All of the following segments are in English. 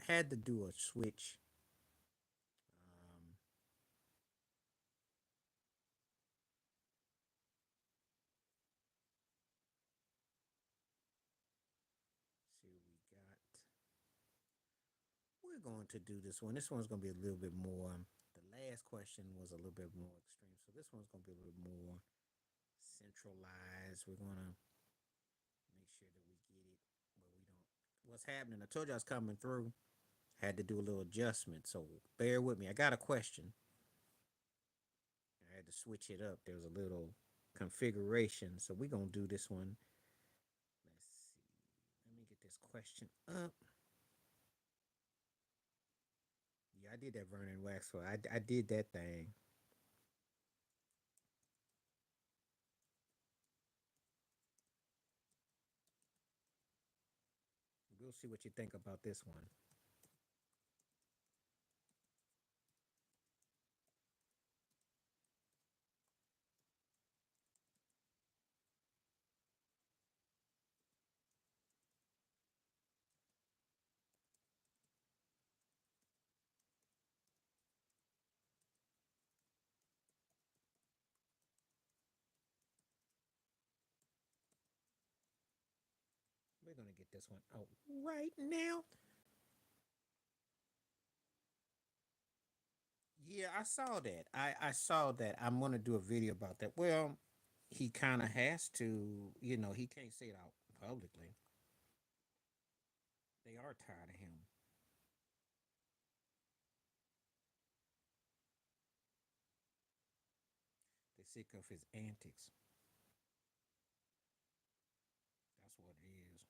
had to do a switch. Um, see what we got. We're going to do this one. This one's going to be a little bit more. The last question was a little bit more extreme, so this one's going to be a little more centralized. We're going to make sure that we get it where we don't. What's happening? I told you I was coming through. Had to do a little adjustment, so bear with me. I got a question. I had to switch it up. There was a little configuration, so we're gonna do this one. Let's see. Let me get this question up. Yeah, I did that Vernon Waxwell. I did that thing. We'll see what you think about this one. We're gonna get this one out right now. Yeah, I saw that. I saw that. I'm gonna do a video about that. Well, he kind of has to. He can't say it out publicly. They are tired of him. They're sick of his antics. That's what it is.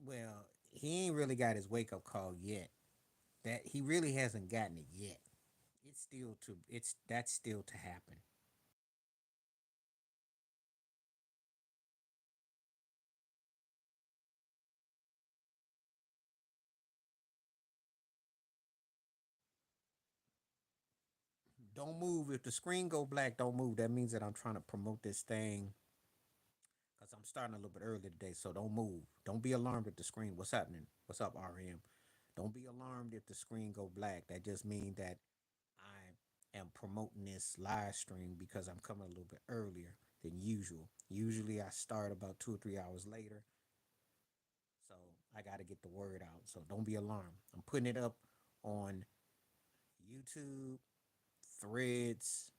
Well, he ain't really got his wake up call yet. That he really hasn't gotten it yet. It's that's still to happen. Don't move. If the screen go black, don't move. That means that I'm trying to promote this thing because I'm starting a little bit early today. So don't move. Don't be alarmed if the screen. What's happening? What's up, RM? Don't be alarmed if the screen go black. That just means that I am promoting this live stream because I'm coming a little bit earlier than usual. Usually I start about 2 or 3 hours later. So I got to get the word out. So don't be alarmed. I'm putting it up on YouTube, Threads,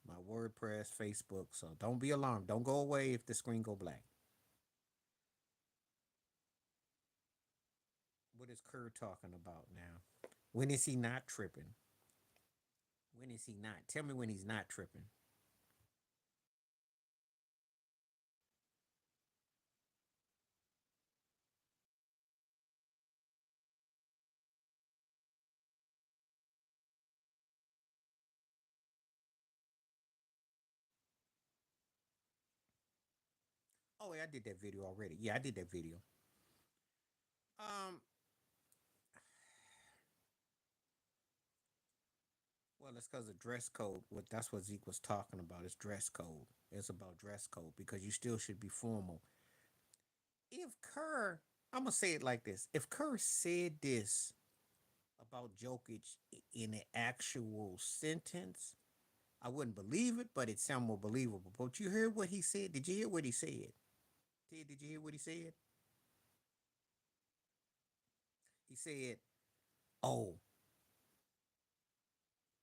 my WordPress, Facebook. So don't be alarmed. Don't go away if the screen go black. What is Kerr talking about now? When is he not tripping? When is he not? Tell me when he's not tripping. Oh, wait, I did that video already. Yeah, I did that video. Um, well, it's because of dress code. That's what Zeke was talking about. It's dress code. It's about dress code because you still should be formal. If Kerr, I'm gonna say it like this: if Kerr said this about Jokic in an actual sentence, I wouldn't believe it, but it sounds more believable. But you heard what he said? Did you hear what he said? Ted, did you hear what he said? He said, "Oh,"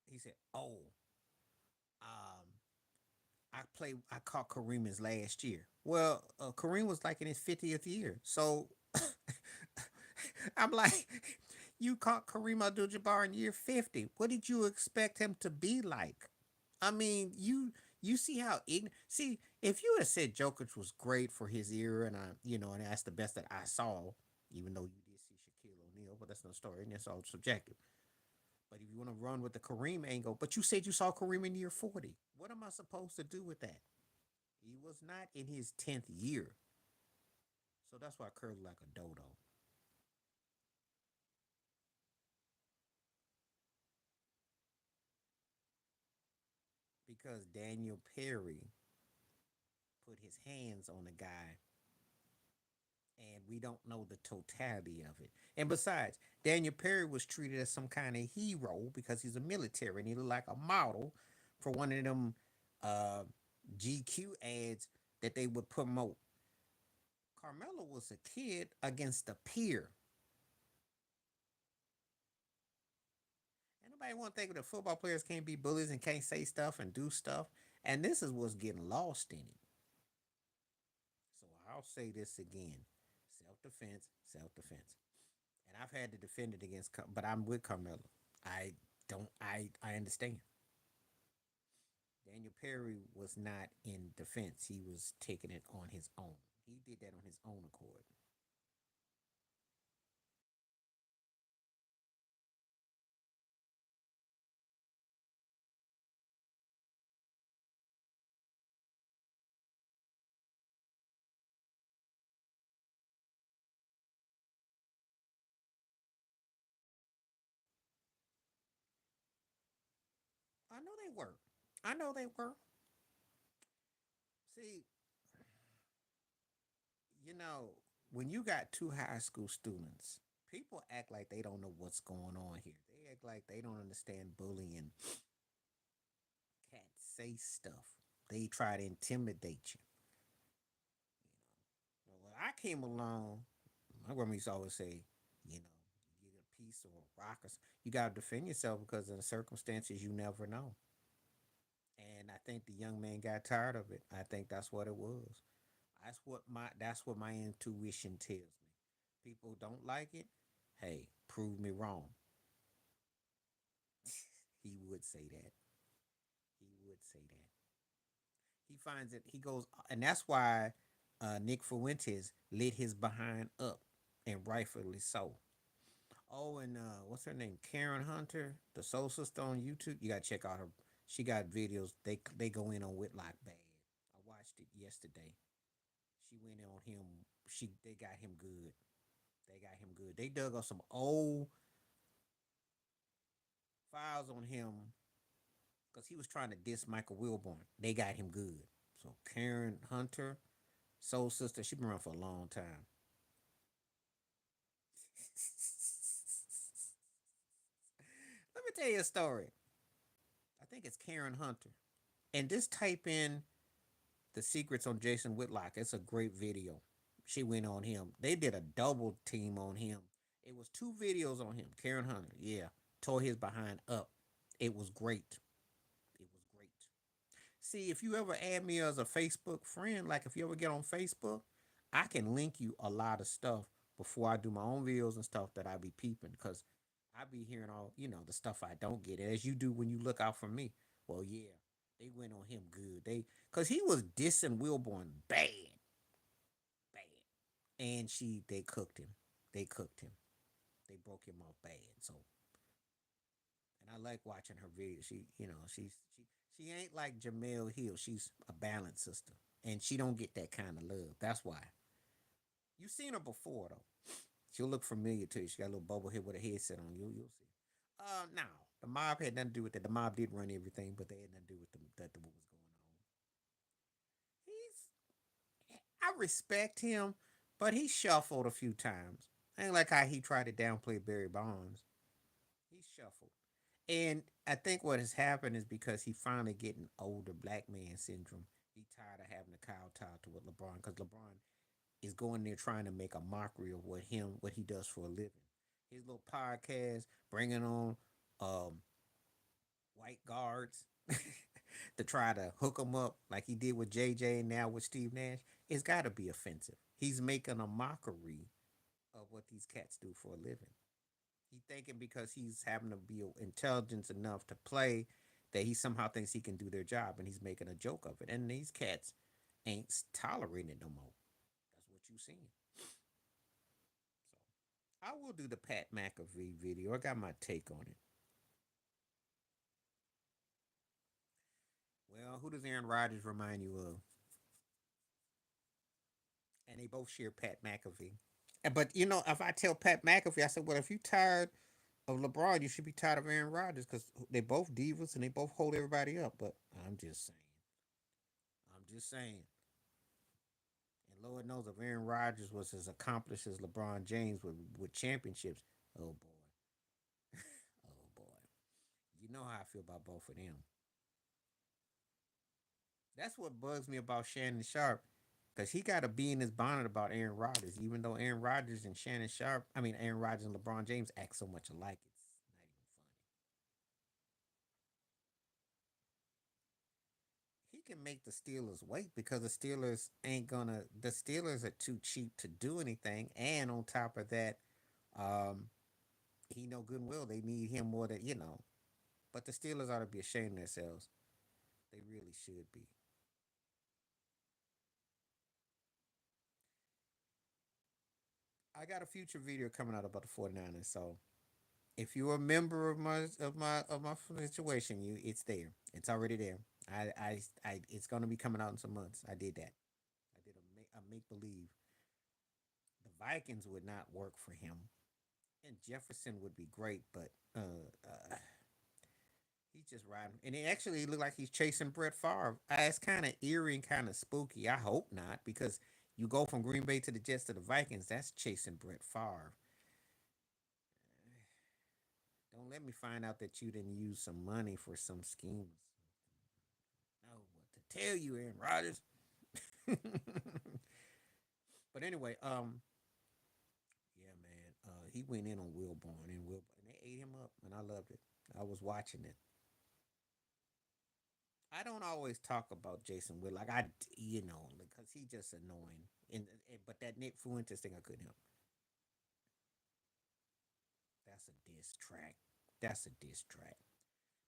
he said, "Oh, um, I caught Kareem his last year." Well, Kareem was like in his 50th year, so I'm like, you caught Kareem Abdul-Jabbar in year 50. What did you expect him to be like? I mean, you see how ignorant. See, if you had said Jokic was great for his era, and and that's the best that I saw, even though you did see Shaquille O'Neal, but that's no story, and that's all subjective. But if you want to run with the Kareem angle, but you said you saw Kareem in year 40. What am I supposed to do with that? He was not in his 10th year. So that's why Kerr like a dodo. Because Daniel Perry put his hands on the guy and We don't know the totality of it. And besides, Daniel Perry was treated as some kind of hero because he's a military and he looked like a model for one of them uh, GQ ads that they would promote. Carmelo was a kid against a peer. Anybody want to think that football players can't be bullies and can't say stuff and do stuff? And this is what's getting lost in it. So I'll say this again: self-defense, self-defense. And I've had to defend it against, but I'm with Carmelo. I don't. I understand. Daniel Perry was not in defense. He was taking it on his own. He did that on his own accord. I know they were. I know they were. See, you know, when you got two high school students, people act like they don't know what's going on here. They act like they don't understand bullying. Cats say stuff. They try to intimidate you. Well, when I came along, my grandma used to always say, you know, you get a piece or a rock or you got to defend yourself because in the circumstances you never know. And I think the young man got tired of it. I think that's what it was. That's what my intuition tells me. People don't like it. Hey, prove me wrong. He would say that. He would say that. He finds it. He goes, and that's why Nick Fuentes lit his behind up, and rightfully so. Oh, and what's her name? Karen Hunter, the Soul Sister on YouTube. You gotta check out her. She got videos. They go in on Whitlock bad. I watched it yesterday. She went in on him. They got him good. They got him good. They dug up some old files on him because he was trying to diss Michael Wilborn. They got him good. So Karen Hunter, Soul Sister, she been around for a long time. Let me tell you a story. I think it's Karen Hunter. And just type in the secrets on Jason Whitlock. It's a great video. She went on him. They did a double team on him. It was two videos on him. Karen Hunter, yeah, tore his behind up. It was great. It was great. See, if you ever add me as a Facebook friend, like if you ever get on Facebook, I can link you a lot of stuff before I do my own videos and stuff that I be peeping because I be hearing all, the stuff I don't get, as you do when you look out for me. Well, yeah, they went on him good. Because he was dissing Wilborn bad, bad. And they cooked him. They cooked him. They broke him off bad. So, and I like watching her videos. She ain't like Jamel Hill. She's a balanced sister, and she don't get that kind of love. That's why you've seen her before though. She'll look familiar to you. She got a little bubble head with a headset on. You'll see. Now the mob had nothing to do with that. The mob did run everything, but they had nothing to do with what was going on. He's I respect him, but he shuffled a few times. Ain't like how he tried to downplay Barry Bonds. He shuffled. And I think what has happened is because he finally getting older black man syndrome. He tired of having a kowtow to what LeBron, because LeBron is going there trying to make a mockery of what he does for a living. His little podcast, bringing on um, white guards to try to hook him up like he did with JJ and now with Steve Nash. It's got to be offensive. He's making a mockery of what these cats do for a living. He thinking because he's having to be intelligent enough to play that he somehow thinks he can do their job, and he's making a joke of it. And these cats ain't tolerating it no more. That's what you seeing. So I will do the Pat McAfee video. I got my take on it. Well, who does Aaron Rodgers remind you of? And they both share Pat McAfee. But if I tell Pat McAfee, I said, well, if you tired of LeBron, you should be tired of Aaron Rodgers because they both divas and they both hold everybody up. But I'm just saying. I'm just saying. Lord knows if Aaron Rodgers was as accomplished as LeBron James with championships, oh boy, oh boy, you know how I feel about both of them. That's what bugs me about Shannon Sharp, because he got to be in his bonnet about Aaron Rodgers, even though Aaron Rodgers and Shannon Sharp, I mean Aaron Rodgers and LeBron James act so much alike. It's not even funny. He can make the Steelers wait because the Steelers ain't gonna. The Steelers are too cheap to do anything, and on top of that, um, he know good and well they need him more than you know. But the Steelers ought to be ashamed of themselves. They really should be. I got a future video coming out about the 49ers, so if you're a member of my situation, it's there. It's already there. It's gonna be coming out in some months. I did that. I did a make believe. The Vikings would not work for him, and Jefferson would be great, but he's just riding. And it actually looked like he's chasing Brett Favre. It's kind of eerie and kind of spooky. I hope not, because you go from Green Bay to the Jets to the Vikings. That's chasing Brett Favre. Don't let me find out that you didn't use some money for some schemes. I know what to tell you, Aaron Rodgers. But anyway, yeah, man, he went in on Wilborn and they ate him up, and I loved it. I was watching it. I don't always talk about Jason Wood like because he's just annoying. But that Nick Fuentes thing, I couldn't help. That's a diss track. That's a diss track.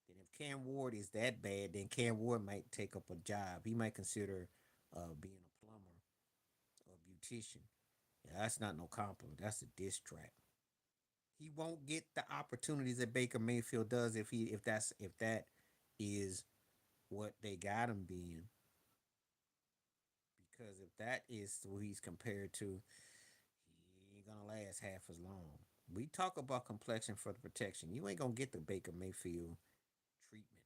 Then if Cam Ward is that bad, then Cam Ward might take up a job. He might consider being a plumber or a beautician. Yeah, that's not no compliment. That's a diss track. He won't get the opportunities that Baker Mayfield does if that is what they got him being. Because if that is who he's compared to, he ain't gonna last half as long. We talk about complexion for the protection. You ain't gonna get the Baker Mayfield treatment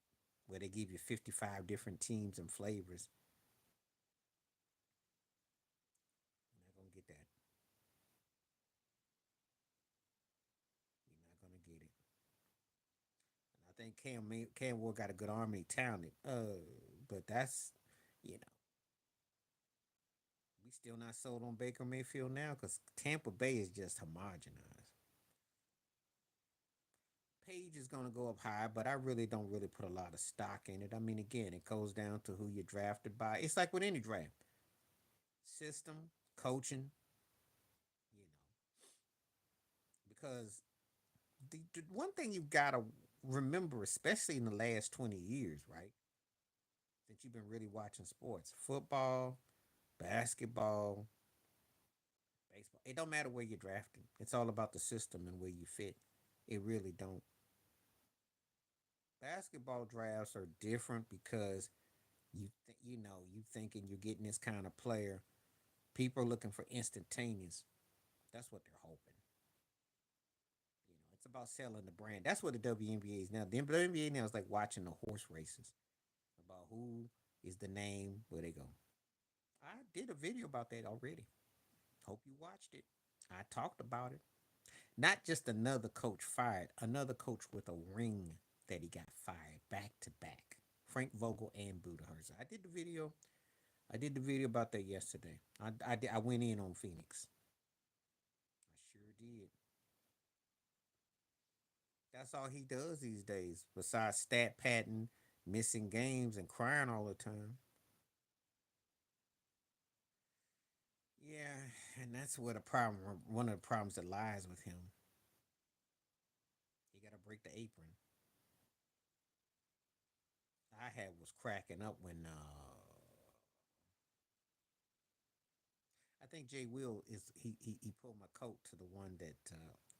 where they give you 55 different teams and flavors. You're not gonna get that. You're not gonna get it. And I think Cam Ward got a good arm and he talented. But that's you know we still not sold on Baker Mayfield now because Tampa Bay is just homogenized. Page is going to go up high, but I really don't really put a lot of stock in it. I mean, again, it goes down to who you're drafted by. It's like with any draft system, coaching, you know, because the one thing you've got to remember, especially in the last 20 years, right, that you've been really watching sports, football, basketball, baseball. It don't matter where you're drafted. It's all about the system and where you fit. It really don't. Basketball drafts are different because you thinking you're getting this kind of player. People are looking for instantaneous. That's what they're hoping. It's about selling the brand. That's what the WNBA is now. The WNBA now is like watching the horse races about who is the name where they go. I did a video about that already. Hope you watched it. I talked about it. Not just another coach fired, another coach with a ring that he got fired back to back. Frank Vogel and Budenholzer. I did the video about that yesterday. I went in on Phoenix. I sure did. That's all he does these days, besides stat padding, missing games, and crying all the time. Yeah, and that's what a problem. One of the problems that lies with him. He got to break the apron. I had was cracking up when I think Jay Will is he pulled my coat to the one that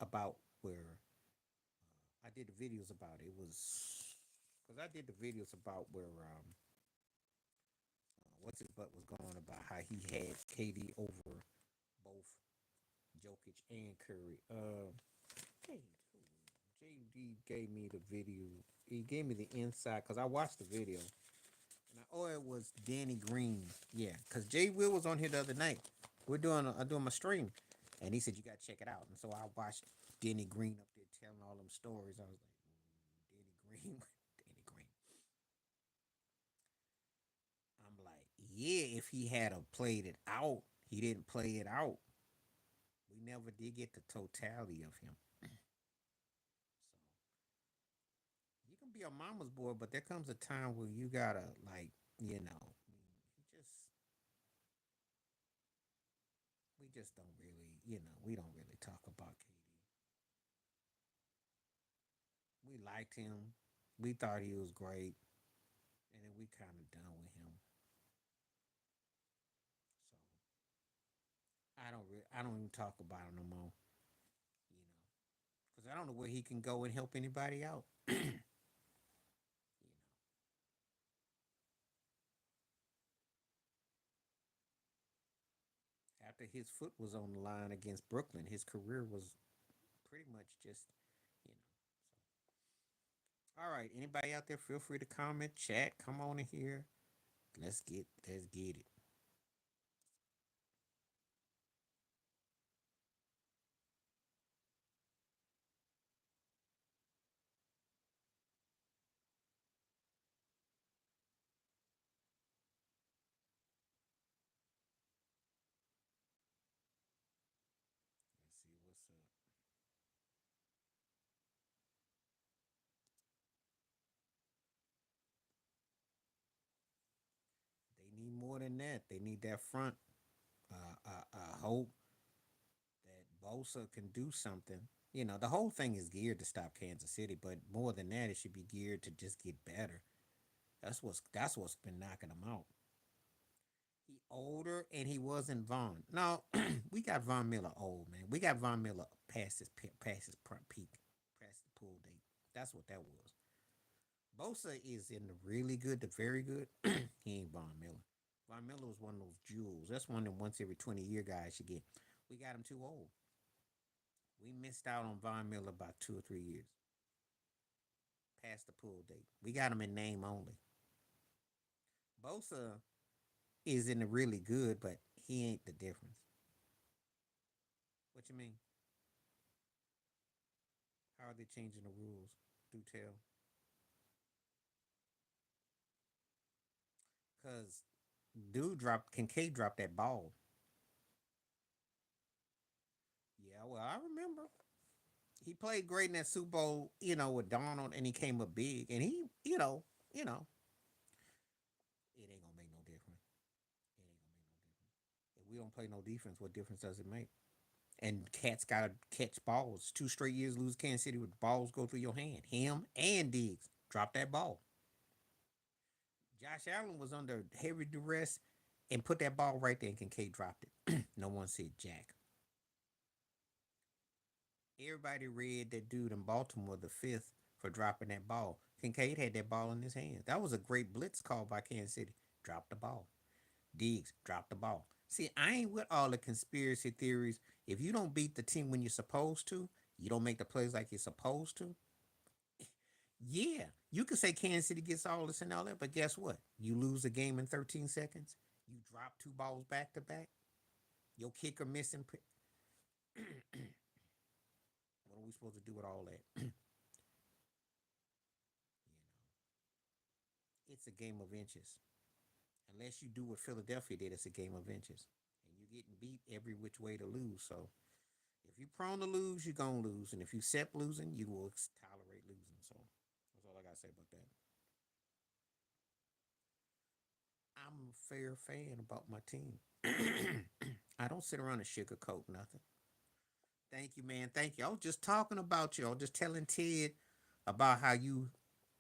about where I did the videos about it. It was because I did the videos about where what's his butt was going about how he had KD over both Jokic and Curry. Hey, JD gave me the video. He gave me the inside because I watched the video and Or it was Danny Green. Yeah, because Jay Will was on here the other night. I'm doing my stream, and he said you gotta check it out. And so I watched Danny Green up there telling all them stories. I was like, Danny Green, Danny Green. I'm like, yeah, if he had played it out, he didn't play it out. We never did get the totality of him. So you can be a mama's boy, but there comes a time where you gotta like, he just we just don't really, we don't really talk about KD. We liked him. We thought he was great, and then we kind of done with him. So I don't even talk about him no more. You know, because I don't know where he can go and help anybody out. you know, after his foot was on the line against Brooklyn, his career was pretty much just, you know. So, all right, anybody out there, feel free to comment, chat, come on in here. Let's get it. Let's see what's up. They need more than that. They need that front. I hope that Bosa can do something. The whole thing is geared to stop Kansas City, but more than that, it should be geared to just get better. That's what's been knocking him out. He older and he wasn't Vaughn. No, we got Von Miller old man. We got Von Miller past his peak, past the pool date. That's what that was. Bosa is in the really good, the very good. He ain't Von Miller. Von Miller was one of those jewels. That's one of them once every 20-year guys you get. We got him too old. We missed out on Von Miller by 2 or 3 years past the pool date. We got him in name only. Bosa is in the really good, but he ain't the difference. What you mean? How are they changing the rules? Do tell. Cause Kincaid dropped that ball. Yeah, well, I remember. He played great in that Super Bowl, with Donald, and he came up big, and you know, it ain't gonna make no difference. It ain't gonna make no difference. If we don't play no defense, what difference does it make? And Cats gotta catch balls. 2 straight years lose Kansas City with balls go through your hand. Him and Diggs drop that ball. Josh Allen was under heavy duress and put that ball right there, and Kincaid dropped it. No one said Jack. Everybody read that dude in Baltimore the fifth for dropping that ball. Kincaid had that ball in his hands. That was a great blitz call by Kansas City. Drop the ball. Diggs, drop the ball. See, I ain't with all the conspiracy theories. If you don't beat the team when you're supposed to, you don't make the plays like you're supposed to. Yeah, you could say Kansas City gets all this and all that, but guess what? You lose a game in 13 seconds. You drop two balls back to back. Your kicker missing. What are we supposed to do with all that? It's a game of inches. Unless you do what Philadelphia did, it's a game of inches. And you're getting beat every which way to lose. So if you're prone to lose, you're going to lose. And if you accept losing, you will tolerate losing. So that's all I got to say about that. I'm a fair fan about my team. I don't sit around and sugarcoat nothing. Thank you, man. Thank you. I was just talking about you. I was just telling Ted about how you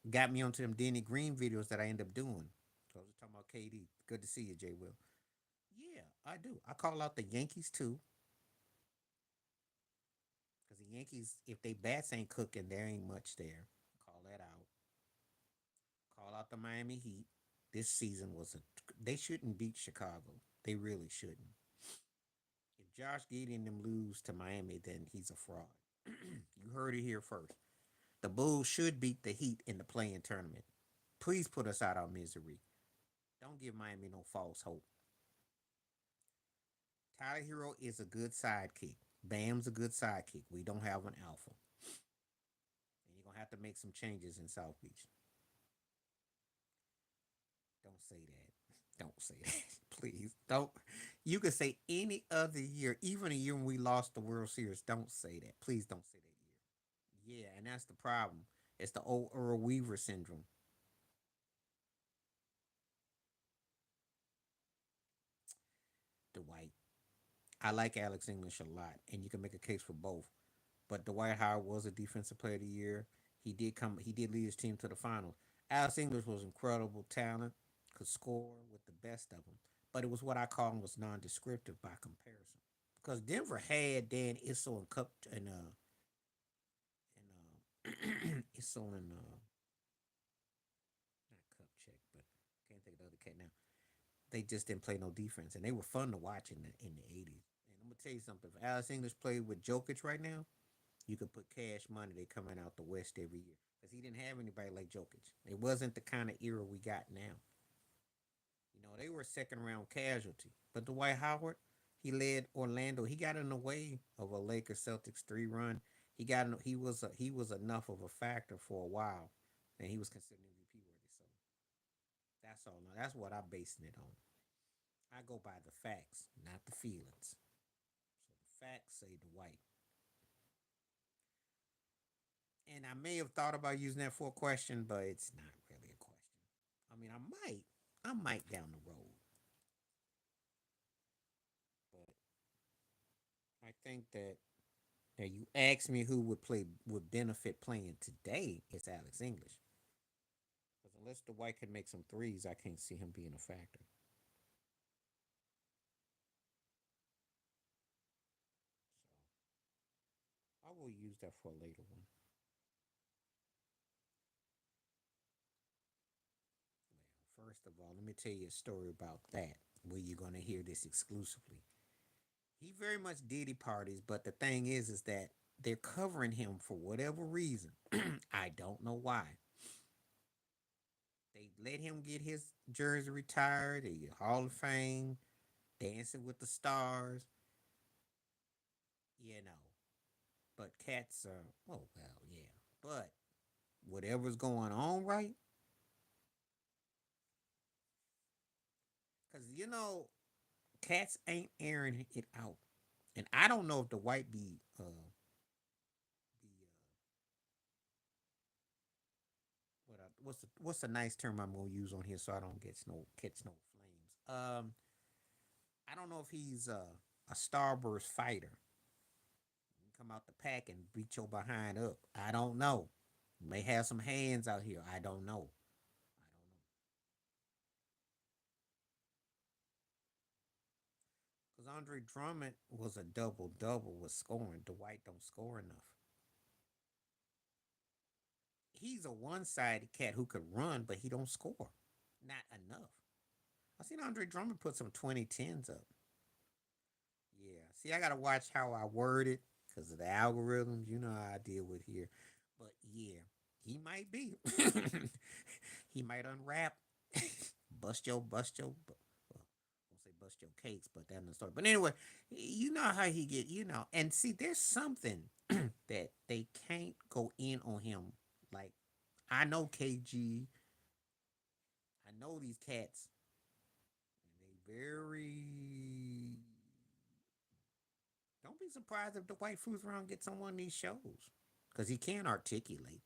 got me onto them Denny Green videos that I end up doing. So I was just talking about KD. Good to see you, Jay Will. Yeah, I do. I call out the Yankees too, because the Yankees, if they bats ain't cooking, there ain't much there. Call that out. Call out the Miami Heat. This season was a. They shouldn't beat Chicago. They really shouldn't. If Josh Giddey and them lose to Miami, then he's a fraud. You heard it here first. The Bulls should beat the Heat in the playing tournament. Please put us out of our misery. Don't give Miami no false hope. Tyler Hero is a good sidekick. Bam's a good sidekick. We don't have an alpha. And you're gonna have to make some changes in South Beach. Don't say that. Don't say that. Please. Don't. You could say any other year, even a year when we lost the World Series. Don't say that. Please don't say that year. Yeah, and that's the problem. It's the old Earl Weaver syndrome. Dwight. I like Alex English a lot, and you can make a case for both. But Dwight Howard was a defensive player of the year. He did lead his team to the finals. Alex English was incredible talent, could score with the best of them. But it was what I call him was non-descriptive by comparison. Because Denver had Dan Issel and Cup and Issel and not Cup check, but can't think of the other cat now. They just didn't play no defense, and they were fun to watch in the 80s. And I'm gonna tell you something. If Alex English played with Jokic right now, you could put cash money they coming out the West every year because he didn't have anybody like Jokic. It wasn't the kind of era we got now. You know, they were a second round casualty. But Dwight Howard, he led Orlando. He got in the way of a Lakers Celtics 3 run. He was enough of a factor for a while, and he was considered MVP worthy. So that's all. Now that's what I'm basing it on. I go by the facts, not the feelings. So the facts say Dwight. And I may have thought about using that for a question, but it's not really a question. I mean, I might down the road, but I think that you ask me who would benefit playing today, it's Alex English. Because unless the White can make some threes, I can't see him being a factor. So I will use that for a later one. Well, first of all, let me tell you a story about that, where you're gonna hear this exclusively. He very much did parties, but the thing is that they're covering him for whatever reason. I don't know why. They let him get his jersey retired, the Hall of Fame, Dancing with the Stars, you know. But cats are, oh, well, yeah. But whatever's going on, right? Because, cats ain't airing it out. And I don't know if the white be what's a nice term I'm gonna use on here so I don't get no catch no flames. I don't know if he's a starburst fighter. He come out the pack and beat your behind up. I don't know. He may have some hands out here. I don't know. Because Andre Drummond was a double double with scoring. Dwight don't score enough. He's a one sided cat who could run, but he don't score. Not enough. I seen Andre Drummond put some 2010s up. Yeah. See, I gotta watch how I word it because of the algorithms. You know how I deal with here. But yeah, he might be. He might unwrap, well, I won't say bust your cakes, but that's the story. But anyway, you know how he get, and see, there's something that they can't go in on him. Like I know KG, I know these cats, and they very. Don't be surprised if the white fruits around gets on one of these shows because he can articulate.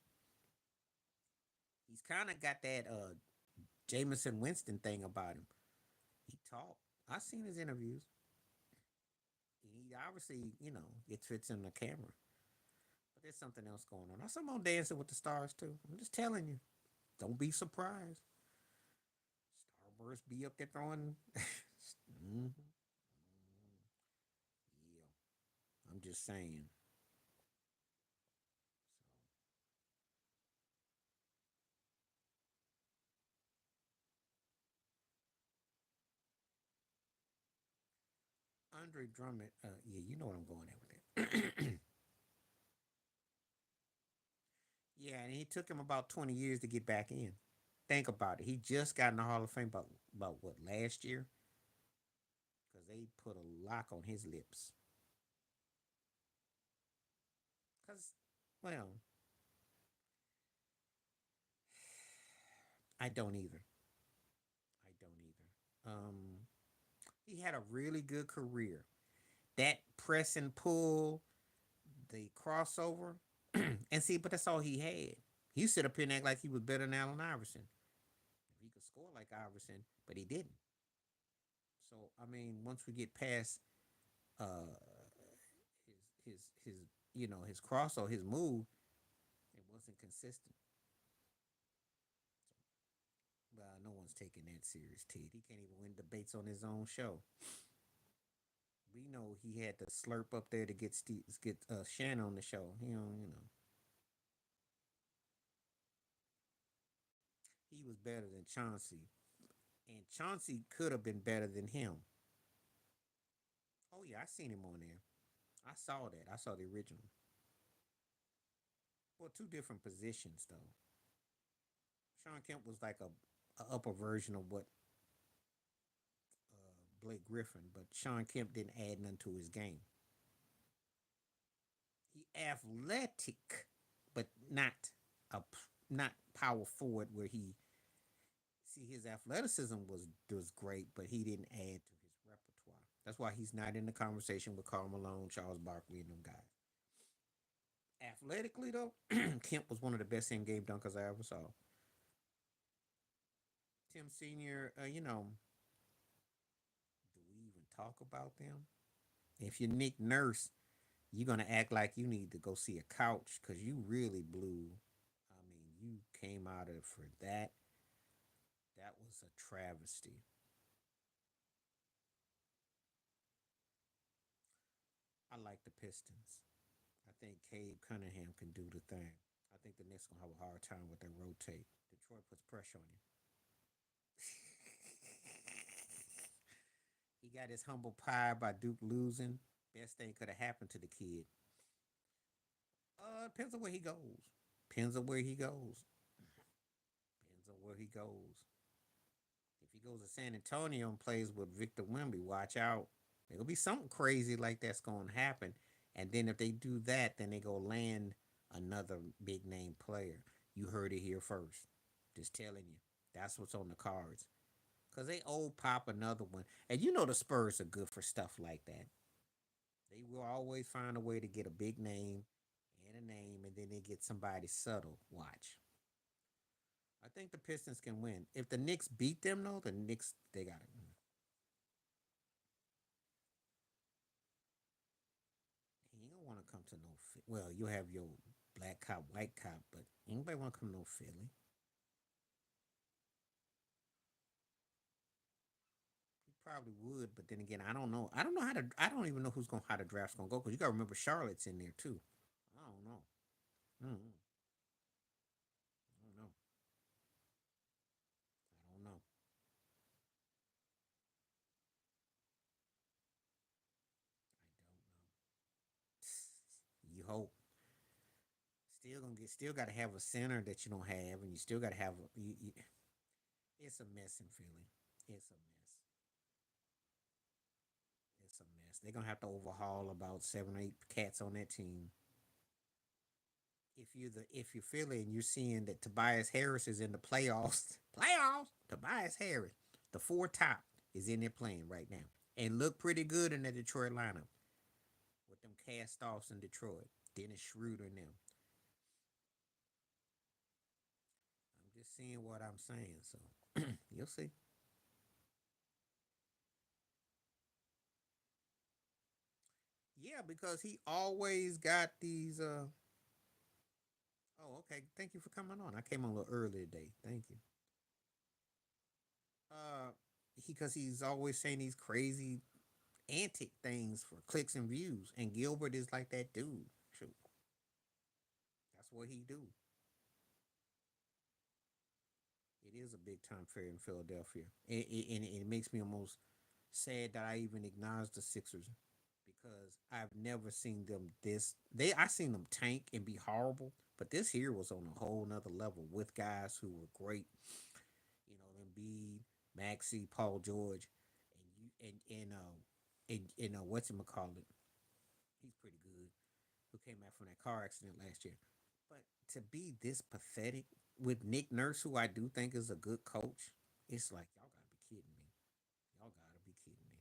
He's kind of got that Jameson Winston thing about him. He talked. I seen his interviews. He obviously, it fits in the camera. But there's something else going on. I'm on Dancing with the Stars too. I'm just telling you. Don't be surprised. Starburst be up there throwing. Mm-hmm. Yeah, I'm just saying. So Andre Drummond, yeah, you know what I'm going at with that. Yeah, and it took him about 20 years to get back in. think about it. He just got in the Hall of Fame about what last year because they put a lock on his lips. Cause well, I don't either. I don't either. He had a really good career. That press and pull, the crossover, and see, but that's all he had. He sit up here and act like he was better than Allen Iverson. He could score like Iverson, but he didn't. So I mean, once we get past uh his his crossover, his move, it wasn't consistent. Well, no one's taking that serious, Ted. He can't even win debates on his own show. We know he had to slurp up there to get Shannon on the show. He was better than Chauncey, and Chauncey could have been better than him. Oh yeah, I seen him on there. I saw that. I saw the original. Well, two different positions though. Sean Kemp was like a upper version of what Blake Griffin, but Sean Kemp didn't add nothing to his game. He athletic, but not power forward where he see his athleticism was great, but he didn't add to his repertoire. That's why he's not in the conversation with Karl Malone, Charles Barkley, and them guys. Athletically though, Kemp was one of the best in game dunkers I ever saw. Tim Senior, do we even talk about them? If you're Nick Nurse, you're gonna act like you need to go see a couch because you really blew. I mean, you came out of for that. That was a travesty. I like the Pistons. I think Cade Cunningham can do the thing. I think the Knicks gonna have a hard time with their rotate. Detroit puts pressure on you. He got his humble pie by Duke losing. Best thing could have happened to the kid. Depends on where he goes. Depends on where he goes. Depends on where he goes. If he goes to San Antonio and plays with Victor Wimby, watch out. There'll be something crazy like that's going to happen. And then if they do that, then they go land another big name player. You heard it here first. Just telling you. That's what's on the cards. Because they old pop another one. And you know the Spurs are good for stuff like that. They will always find a way to get a big name and a name, and then they get somebody subtle. Watch. I think the Pistons can win. If the Knicks beat them, though, the Knicks, they got it. He ain't gonna want to come to no. Well, you have your black cop, white cop, but anybody want to come to no Philly? He probably would, but then again, I don't know. I don't know how to. I don't even know how the draft's gonna go because you got to remember Charlotte's in there too. I don't know. Mm-hmm. I don't know. I don't know. I don't know. You hope. Still got to have a center that you don't have, and you still got to have. It's a mess in Philly. It's a mess. It's a mess. They're gonna have to overhaul about 7 or 8 cats on that team. If you're Philly and you're seeing that Tobias Harris is in the playoffs, playoffs, Tobias Harris, the four top is in there playing right now and look pretty good in the Detroit lineup with them cast offs in Detroit. Dennis Schroeder and them. I'm just seeing what I'm saying, so you'll see. Yeah, because he always got these. Oh, okay. Thank you for coming on. I came on a little early today. Thank you. Uh, because he's always saying these crazy antic things for clicks and views, and Gilbert is like that dude. Shoot, that's what he do. It is a big time fair in Philadelphia, and it makes me almost sad that I even acknowledge the Sixers because I've never seen them this. I seen them tank and be horrible, but this here was on a whole nother level with guys who were great. Embiid, Maxi, Paul George, and what's him call it? He's pretty good. Who came back from that car accident last year? But to be this pathetic with Nick Nurse, who I do think is a good coach, it's like y'all gotta be kidding me. Y'all gotta be kidding me.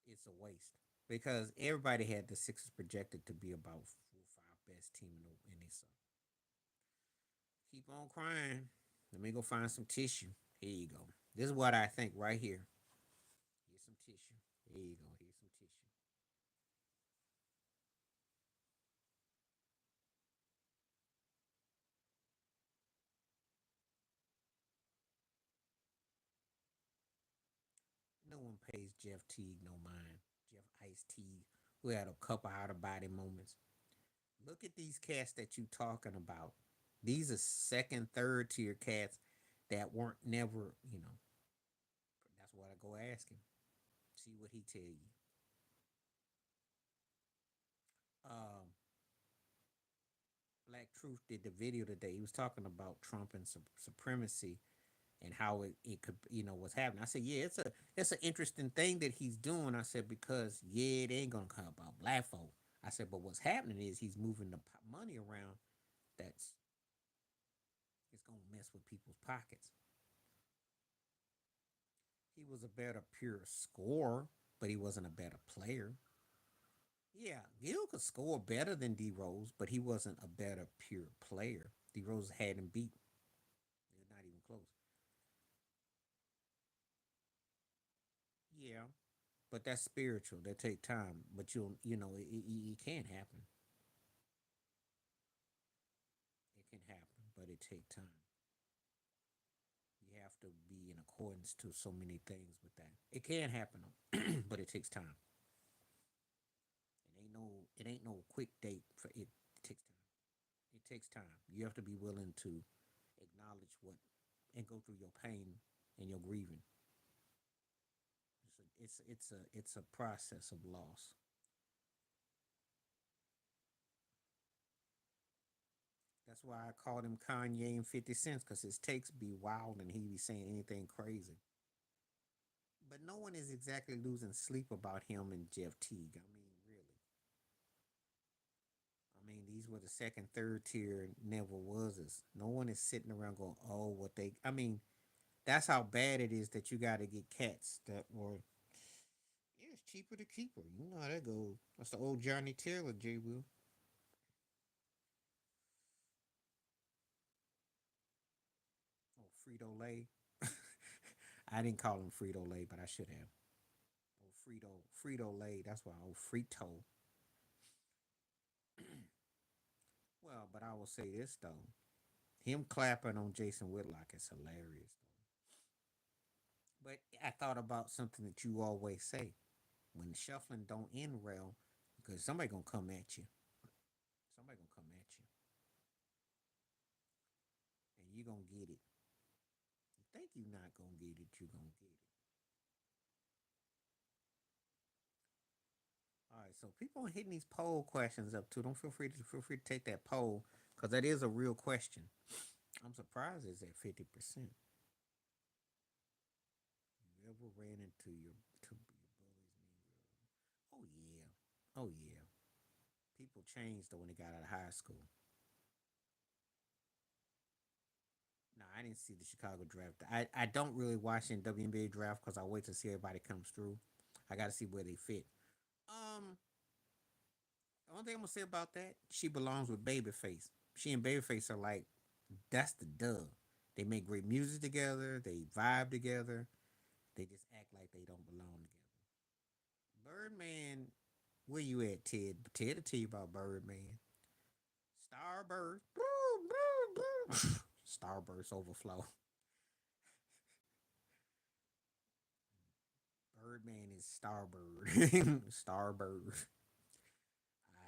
So it's a waste because everybody had the Sixers projected to be about 4 or 5 best team in this. Keep on crying. Let me go find some tissue. Here you go. This is what I think right here. Here's some tissue. Here you go. Here's some tissue. No one pays Jeff Teague no mind. Jeff Ice Teague, who had a couple out of body moments. Look at these cats that you talking about. These are second, third tier cats that weren't never, That's what I go ask him. See what he tell you. Um, Black Truth did the video today. He was talking about Trump and supremacy and how it could what's happening. I said, yeah, it's an interesting thing that he's doing. I said because yeah, it ain't gonna come about black folk. I said, but what's happening is he's moving the money around. That's it's gonna mess with people's pockets. He was a better pure scorer, but he wasn't a better player. Yeah, Gil could score better than D Rose, but he wasn't a better pure player. D Rose had him beat. They're not even close. Yeah, but that's spiritual. That take time. But it can happen. It can happen, but it take time. You have to be in accordance to so many things with that. It can happen, but it takes time. It ain't no quick date for it. It takes time. It takes time. You have to be willing to acknowledge what and go through your pain and your grieving. It's a process of loss. That's why I called him Kanye and 50 Cents because his takes be wild and he be saying anything crazy. But no one is exactly losing sleep about him and Jeff Teague. I mean, really. I mean, these were the second, third tier, never was us. No one is sitting around going, oh, what they. I mean, that's how bad it is that you got to get cats that were. Yeah, it's cheaper to keep her. You know how that goes. That's the old Johnny Taylor, J. Will. Oh, Frito Lay. I didn't call him Frito Lay, but I should have. Oh, Frito Lay. That's why. Oh, Frito. Well, but I will say this though. Him clapping on Jason Whitlock is hilarious. But I thought about something that you always say. When shuffling don't end well, because somebody gonna come at you. Somebody gonna come at you. And you gonna get it. You think you not gonna get it, you gonna get it. All right, so people are hitting these poll questions up too. Don't feel free to take that poll because that is a real question. I'm surprised it's at 50%. You ever ran into your bullies? Oh yeah, oh yeah. People changed though when they got out of high school. No, I didn't see the Chicago draft. I don't really watch in WNBA draft because I wait to see everybody comes through. I got to see where they fit. Um, the only thing I'm gonna say about that, she belongs with Babyface. She and Babyface are like that's the dub. They make great music together. They vibe together. They just act like they don't belong together. Birdman, where you at, Ted? Ted will tell you about Birdman. Starburst. Starburst overflow. Birdman is Starbird. Starbird.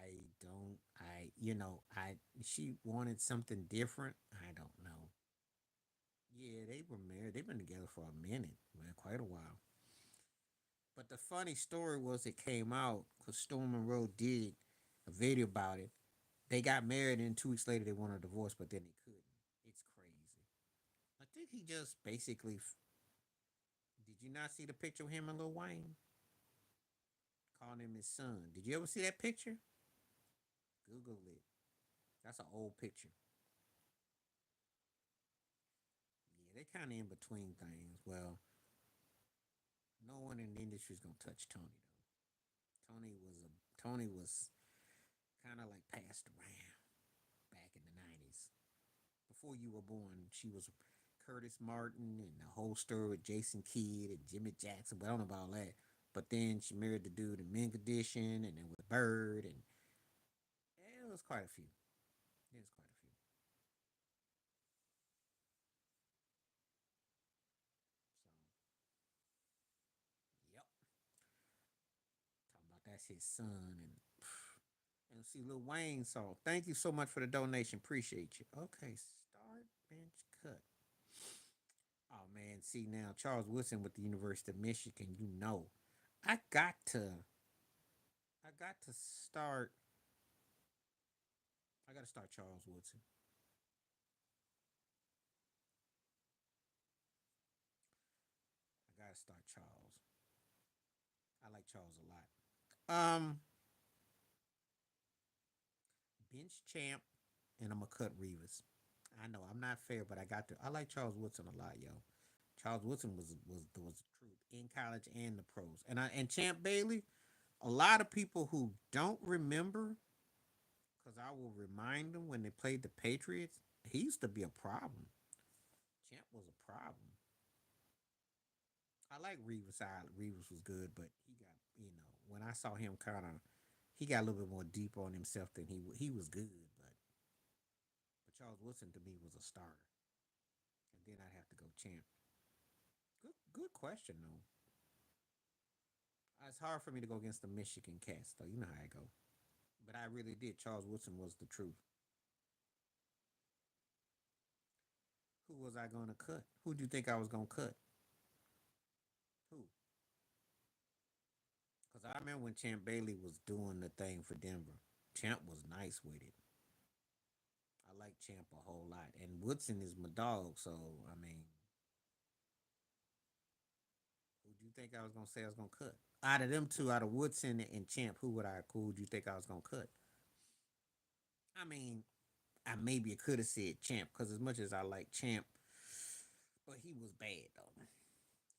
I don't. She wanted something different. I don't know. Yeah, they were married. They've been together for a minute, man, quite a while. But the funny story was it came out because Storm and Road did a video about it. They got married, and 2 weeks later they wanted a divorce, but then they couldn't. It's crazy. he just basically? Did you not see the picture of him and Lil Wayne calling him his son? Did you ever see that picture? Google it. That's an old picture. Yeah, they kind of in between things. Well, no one in the industry is gonna touch Tony though. Tony was kind of like passed around back in the '90s. Before you were born, she was Curtis Martin and the whole story with Jason Kidd and Jimmy Jackson. But I don't know about all that. But then she married the dude in Mint Condition, and then with Bird, and yeah, it was quite a few. It was quite a few. So, yep. Talking about that's his son, and see Lil Wayne song. Thank you so much for the donation. Appreciate you. Okay, start bench cut. Oh man, see now Charles Woodson with the University of Michigan. You know, I got to, I got to start. I got to start Charles Woodson. I got to start Charles. I like Charles a lot. Bench champ, and I'm gonna cut Reeves. I know I'm not fair, but I got to. I like Charles Woodson a lot, yo. Charles Woodson was the truth in college and the pros, and Champ Bailey. A lot of people who don't remember, because I will remind them when they played the Patriots, he used to be a problem. Champ was a problem. I like Reeves. Reeves was good, but he got when I saw him kind of he got a little bit more deep on himself than he was good, but Charles Woodson to me was a starter, and then I'd have to go Champ. Good question though. It's hard for me to go against the Michigan cats though. You know how I go, but I really did. Charles Woodson was the truth. Who was I going to cut? Who do you think I was going to cut? Who? Because I remember when Champ Bailey was doing the thing for Denver. Champ was nice with it. I like Champ a whole lot, and Woodson is my dog. So I mean, who do you think I was gonna say I was gonna cut? Out of them two, out of Woodson and Champ, who would you think I was gonna cut? I mean, I maybe could have said Champ because as much as I like Champ, but he was bad though.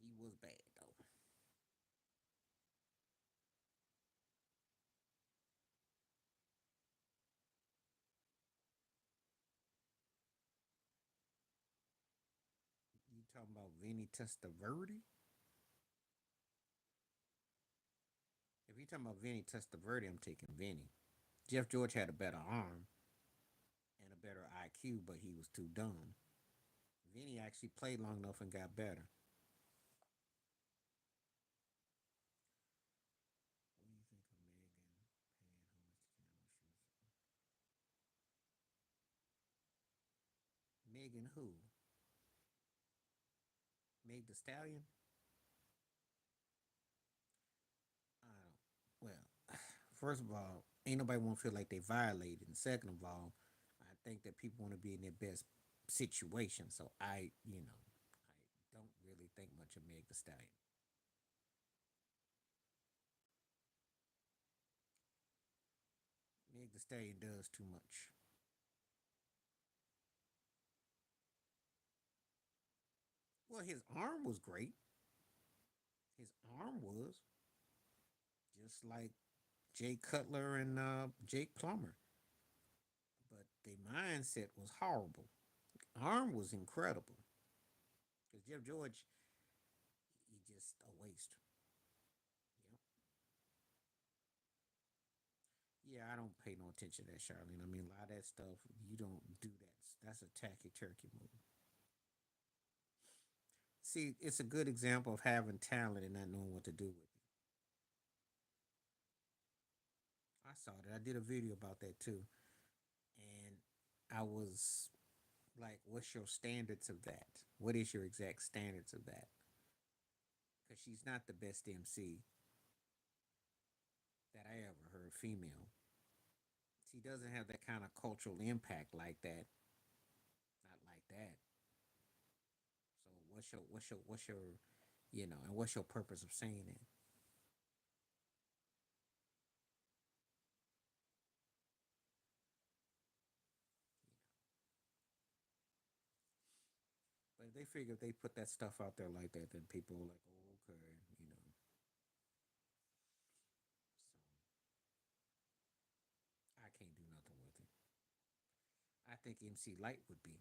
He was bad though. You talking about Vinny Testaverde? If you talking about Vinny Testaverde, I'm taking Vinny. Jeff George had a better arm and a better IQ, but he was too dumb. Vinny actually played long enough and got better. What do you think of Megan paying homage to Megan who? Meg the Stallion? I don't. Well, first of all, ain't nobody want to feel like they violated. And second of all, I think that people want to be in their best situation. So I don't really think much of Meg the Stallion. Meg the Stallion does too much. Well, his arm was great. His arm was just like Jay Cutler and Jake Plummer, but the mindset was horrible. Arm was incredible because Jeff George, he just a waste. Yep. Yeah, I don't pay no attention to that, Charlene. I mean, a lot of that stuff you don't do that. That's a tacky turkey move. See, it's a good example of having talent and not knowing what to do with it. I saw that. I did a video about that too, and I was like, "What's your standards of that? What is your exact standards of that?" Because she's not the best MC that I ever heard female. She doesn't have that kind of cultural impact like that. Not like that. what's your and what's your purpose of saying it? But they figure if they put that stuff out there like that, then people are like, oh, okay, you know. So I can't do nothing with it. I think MC Light would be.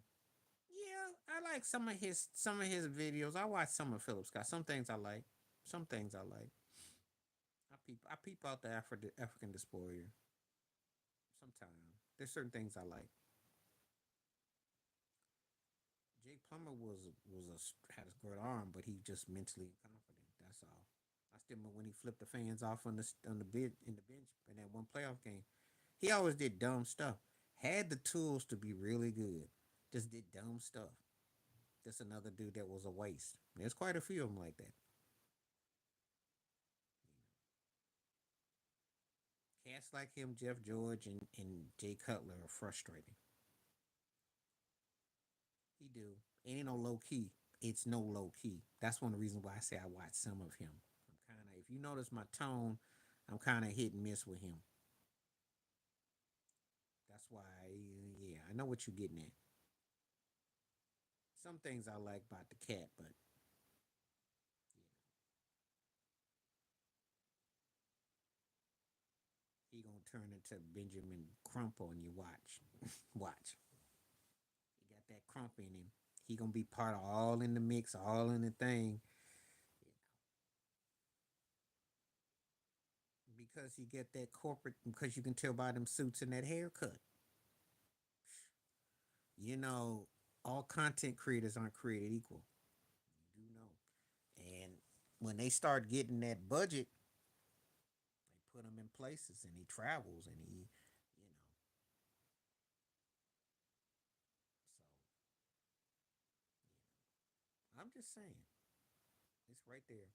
Yeah, I like some of his videos. I watch some of Philip Scott. Some things I like. Some things I like. I peep out the African dysphoria. Sometimes there's certain things I like. Jake Plummer had a great arm, but he just mentally incompetent. That's all. I still remember when he flipped the fans off on the bid in the bench in that one playoff game. He always did dumb stuff. Had the tools to be really good. Just did dumb stuff. Just another dude that was a waste. There's quite a few of them like that. Cats like him, Jeff George, and Jay Cutler are frustrating. He do. Ain't no low key. It's no low key. That's one of the reasons why I say I watch some of him. I'm kind of, if you notice my tone, I'm kind of hit and miss with him. That's why, yeah, I know what you're getting at. Some things I like about the cat, but he gonna turn into Benjamin Crump on you. Watch, watch. He got that crump in him. He gonna be part of all in the mix, all in the thing, because he get that corporate. Because you can tell by them suits and that haircut. You know, all content creators aren't created equal. You do know, and when they start getting that budget, they put him in places, and he travels, and you know, so I'm just saying, it's right there.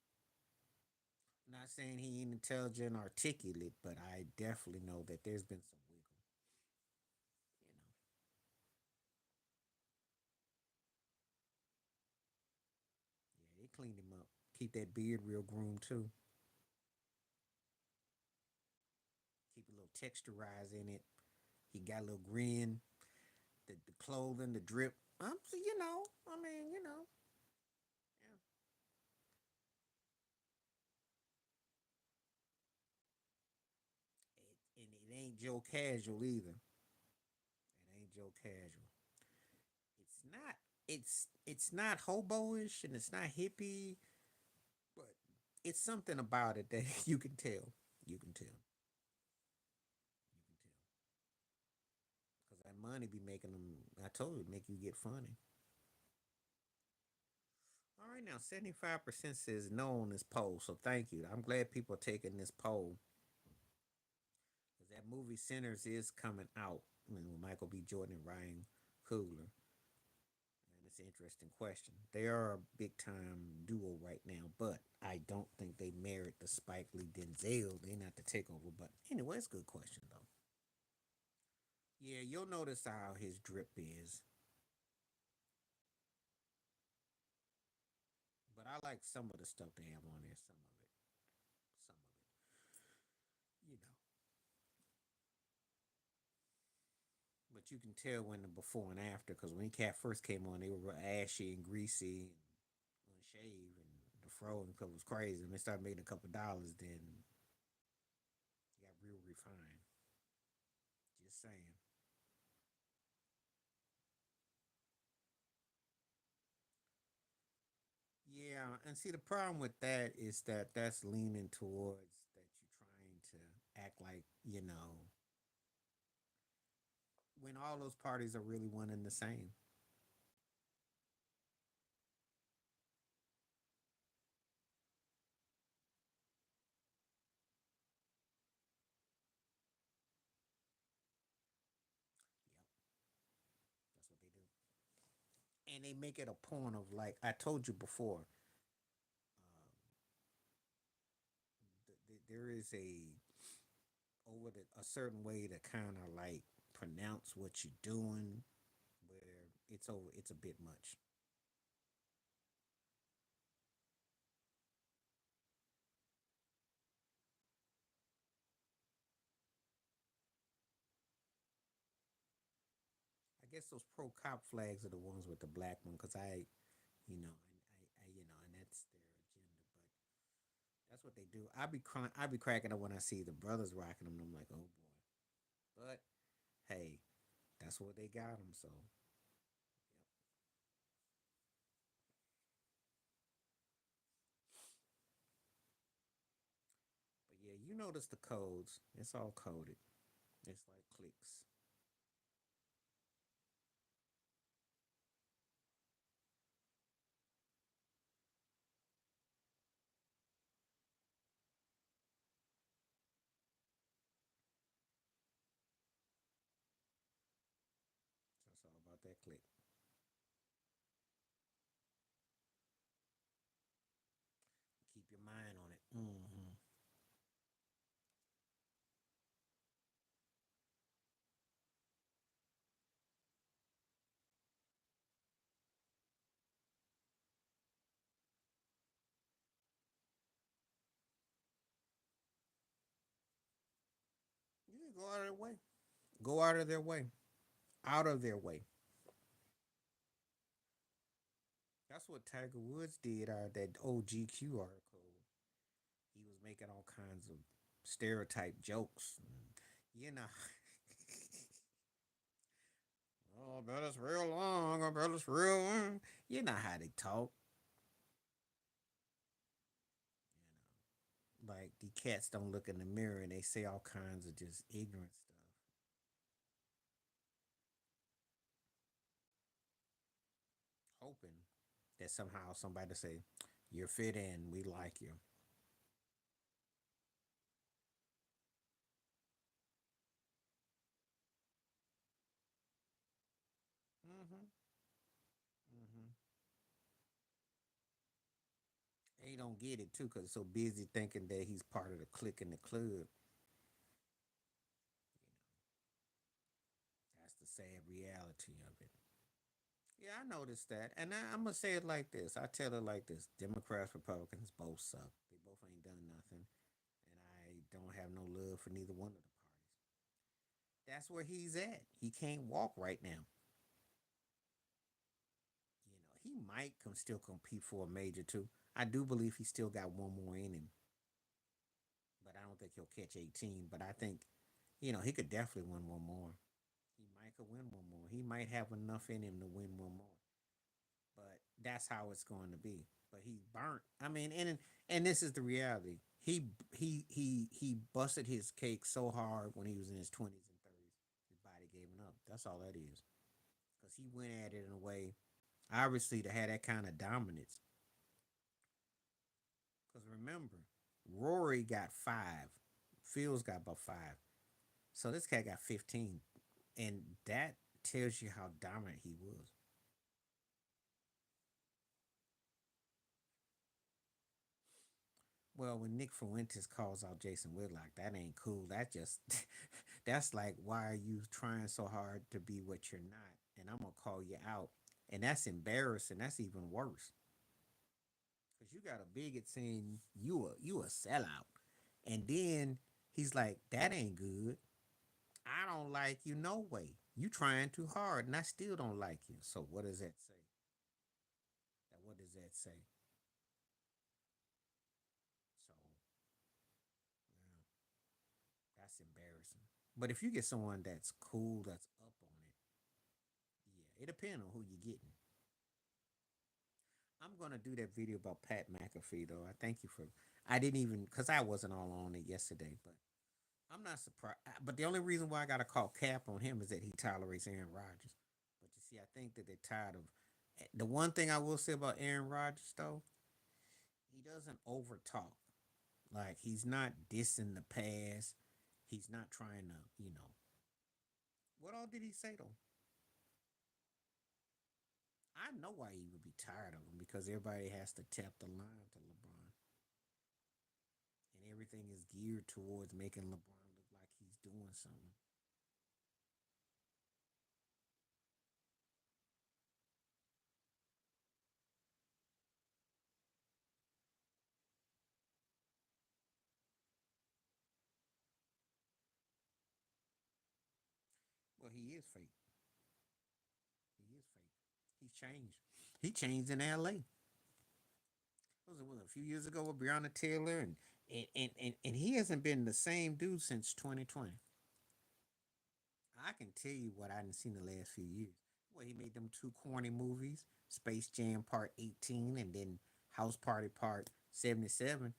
Not saying he ain't intelligent, articulate, but I definitely know that there's been some wiggle. You know, yeah, they cleaned him up. Keep that beard real groomed too. Keep a little texturized in it. He got a little grin. The clothing, the drip. I mean, yeah. And it ain't Joe Casual either. It ain't Joe Casual. It's not. It's not hoboish and it's not hippie, but it's something about it that you can tell. You can tell. You can tell. Because that money be making them. I told you, make you get funny. All right, now 75% says no on this poll, so thank you. I'm glad people are taking this poll because that movie Sinners is coming out. I mean, with Michael B. Jordan and Ryan Coogler. And it's an interesting question. They are a big time duo right now, but I don't think they merit the Spike Lee Denzel. They're not the takeover. But anyway, it's a good question though. Yeah, you'll notice how his drip is. But I like some of the stuff they have on there. Some of it. Some of it. You know. But you can tell when the before and after, because when Cat first came on, they were real ashy and greasy and unshaved, and the fro and stuff was crazy. And they started making a couple dollars, then got real refined. Just saying. Yeah, and see the problem with that is that that's leaning towards that you're trying to act like when all those parties are really one and the same. Yep, that's what they do, and they make it a point of like I told you before. There is a certain way to kind of like pronounce what you're doing, where it's a bit much. I guess those pro cop flags are the ones with the black one, because and that's their agenda. But that's what they do. I be cracking up when I see the brothers rocking them. And I'm like, oh boy. But hey, that's what they got them. So, yep. But yeah, you notice the codes. It's all coded. It's like clicks. So it's all about that click. Keep your mind on it. Mm-hmm. You go out of their way. Go out of their way. Out of their way. That's what Tiger Woods did. That old GQ article. He was making all kinds of stereotype jokes. You know, oh, I bet it's real long. I bet it's real long. You know how they talk. Like the cats don't look in the mirror and they say all kinds of just ignorant stuff, hoping that somehow somebody say, "You're fit in. We like you." Mm-hmm. Mm-hmm. They don't get it too because so busy thinking that he's part of the clique in the club. That's the sad reality of it. Yeah, I noticed that, and I'm gonna say it like this. I tell it like this: Democrats, Republicans, both suck. They both ain't done nothing, and I don't have no love for neither one of the parties. That's where he's at. He can't walk right now. He might still compete for a major too. I do believe he still got one more in him, but I don't think he'll catch 18. But I think, he could definitely win one more. He might could win one more. He might have enough in him to win one more. But that's how it's going to be. But he's burnt. I mean, and this is the reality. He busted his cake so hard when he was in his 20s and 30s. His body gave him up. That's all that is. Because he went at it in a way, obviously, to have that kind of dominance. Because remember, Rory got five. Fields got about five. So this cat got 15. And that tells you how dominant he was. Well, when Nick Fuentes calls out Jason Whitlock, that ain't cool. That just that's like, why are you trying so hard to be what you're not? And I'm gonna call you out. And that's embarrassing. That's even worse. Cause you got a bigot saying you a sellout. And then he's like, that ain't good. I don't like you no way. You trying too hard and I still don't like you. So what does that say? What does that say? So yeah, that's embarrassing. But if you get someone that's cool, that's up on it, yeah, it depends on who you're getting. I'm gonna do that video about Pat McAfee though. I thank you for. I didn't even because I wasn't all on it yesterday, but I'm not surprised. But the only reason why I got to call cap on him is that he tolerates Aaron Rodgers. But you see, I think that they're tired of. The one thing I will say about Aaron Rodgers though, he doesn't over talk. Like he's not dissing the past. He's not trying to. What all did he say though? I know why he would be tired of him because everybody has to tap the line to LeBron, and everything is geared towards making LeBron look like he's doing something. Well, he is fake. He's changed. He changed in L.A. Was a few years ago with Breonna Taylor, and he hasn't been the same dude since 2020. I can tell you what I haven't seen the last few years. Well, he made them two corny movies, Space Jam Part 18 and then House Party Part 77.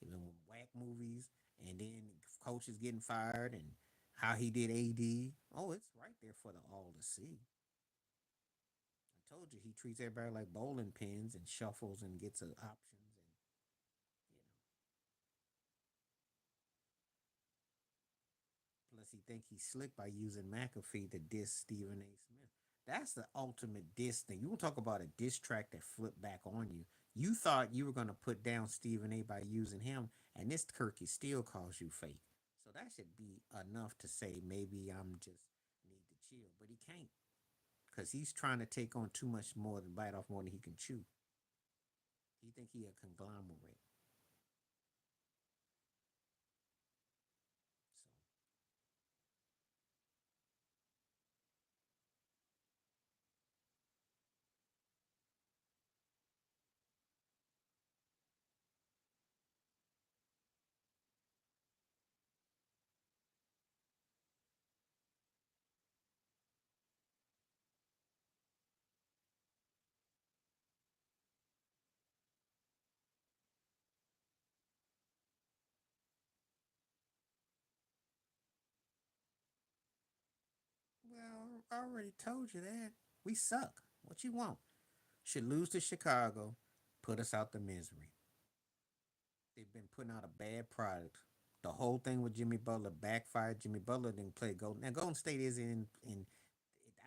You know, whack movies, and then coaches getting fired, and how he did AD. Oh, it's right there for the all to see. I told you he treats everybody like bowling pins and shuffles and gets options, and you know. Plus, he think he's slick by using McAfee to diss Stephen A. Smith. That's the ultimate diss thing. You want to talk about a diss track that flipped back on you. You thought you were going to put down Stephen A. by using him, and this Kirky still calls you fake. So that should be enough to say maybe I'm just need to chill, but he can't because he's trying to take on too much more than bite off more than he can chew. He think he a conglomerate. So well, I already told you that. We suck. What you want? Should lose to Chicago, put us out the misery. They've been putting out a bad product. The whole thing with Jimmy Butler backfired. Jimmy Butler didn't play Golden. Now Golden State is in.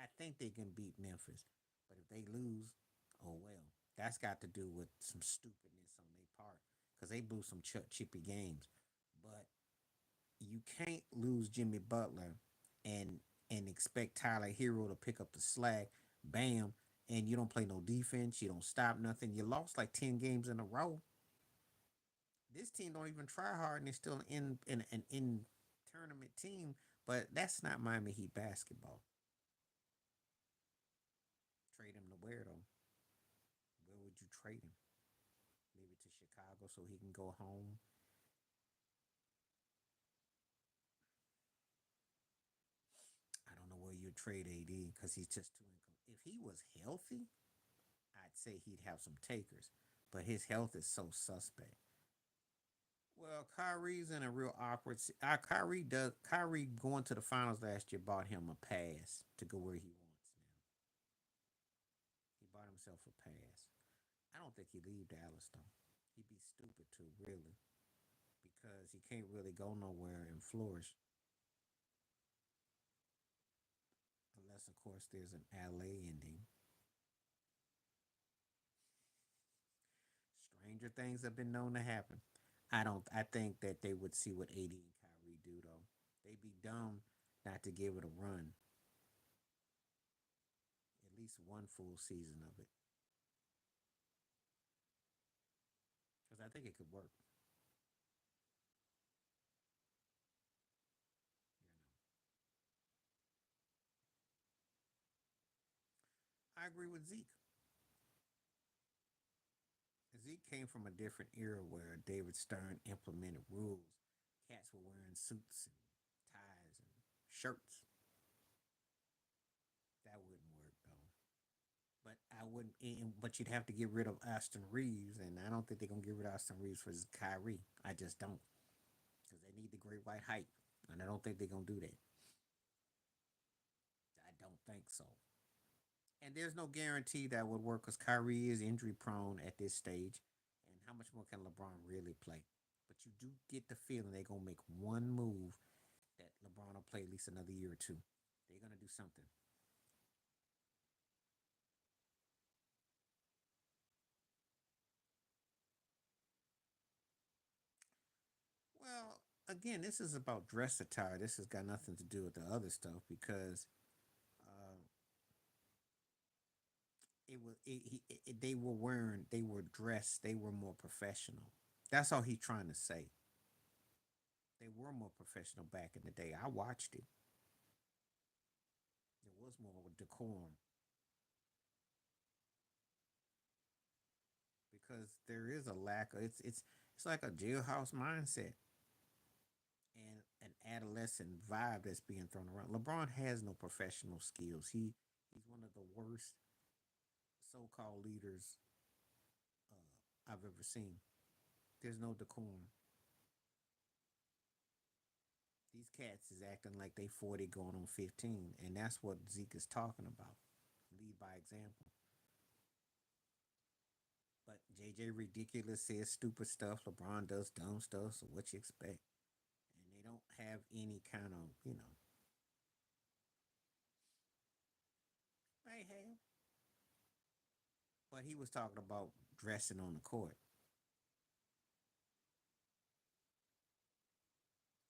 I think they can beat Memphis, but if they lose, oh well. That's got to do with some stupidness on their part because they blew some chippy games. But you can't lose Jimmy Butler and expect Tyler Hero to pick up the slack. Bam, and you don't play no defense. You don't stop nothing. You lost like 10 games in a row. This team don't even try hard, and they're still in an in tournament team. But that's not Miami Heat basketball. Trade him to where though? Where would you trade him? Maybe to Chicago so he can go home. I don't know where you trade AD because he's just too. If he was healthy, I'd say he'd have some takers, but his health is so suspect. Well, Kyrie's in a real awkward. Kyrie going to the finals last year bought him a pass to go where he wants now. He bought himself a pass. I don't think he'd leave Dallas though. He'd be stupid to really because he can't really go nowhere and flourish unless, of course, there's an LA ending. Stranger things have been known to happen. I don't. I think that they would see what AD and Kyrie do though. They'd be dumb not to give it a run, at least one full season of it, because I think it could work. You know, I agree with Zeke. Zeke came from a different era where David Stern implemented rules. Cats were wearing suits and ties and shirts. That wouldn't work though. But I wouldn't. But you'd have to get rid of Austin Reeves, and I don't think they're gonna get rid of Austin Reeves for Kyrie. I just don't, because they need the great white hype, and I don't think they're gonna do that. I don't think so. And there's no guarantee that would work because Kyrie is injury prone at this stage. And how much more can LeBron really play? But you do get the feeling they're gonna make one move that LeBron will play at least another year or two. They're gonna do something. Well, again, this is about dress attire. This has got nothing to do with the other stuff because uh, it was they were wearing, they were dressed, they were more professional. That's all he's trying to say. They were more professional back in the day. I watched it. There was more decorum. because there is a lack of it's like a jailhouse mindset and an adolescent vibe that's being thrown around. LeBron has no professional skills. He's one of the worst so-called leaders I've ever seen. There's no decorum. These cats is acting like they 40 going on 15, and that's what Zeke is talking about. Lead by example. But JJ ridiculous says stupid stuff. LeBron does dumb stuff. So what you expect? And they don't have any kind of they have. But he was talking about dressing on the court.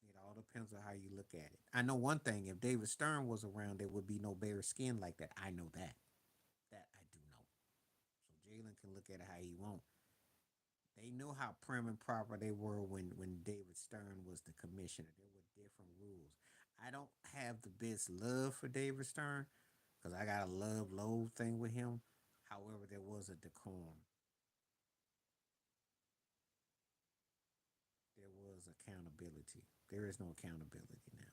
It all depends on how you look at it. I know one thing: if David Stern was around, there would be no bare skin like that. I know that. That I do know. So Jalen can look at it how he wants. They knew how prim and proper they were when David Stern was the commissioner. There were different rules. I don't have the best love for David Stern because I got a love loathe thing with him. However, there was a decorum. There was accountability. There is no accountability now.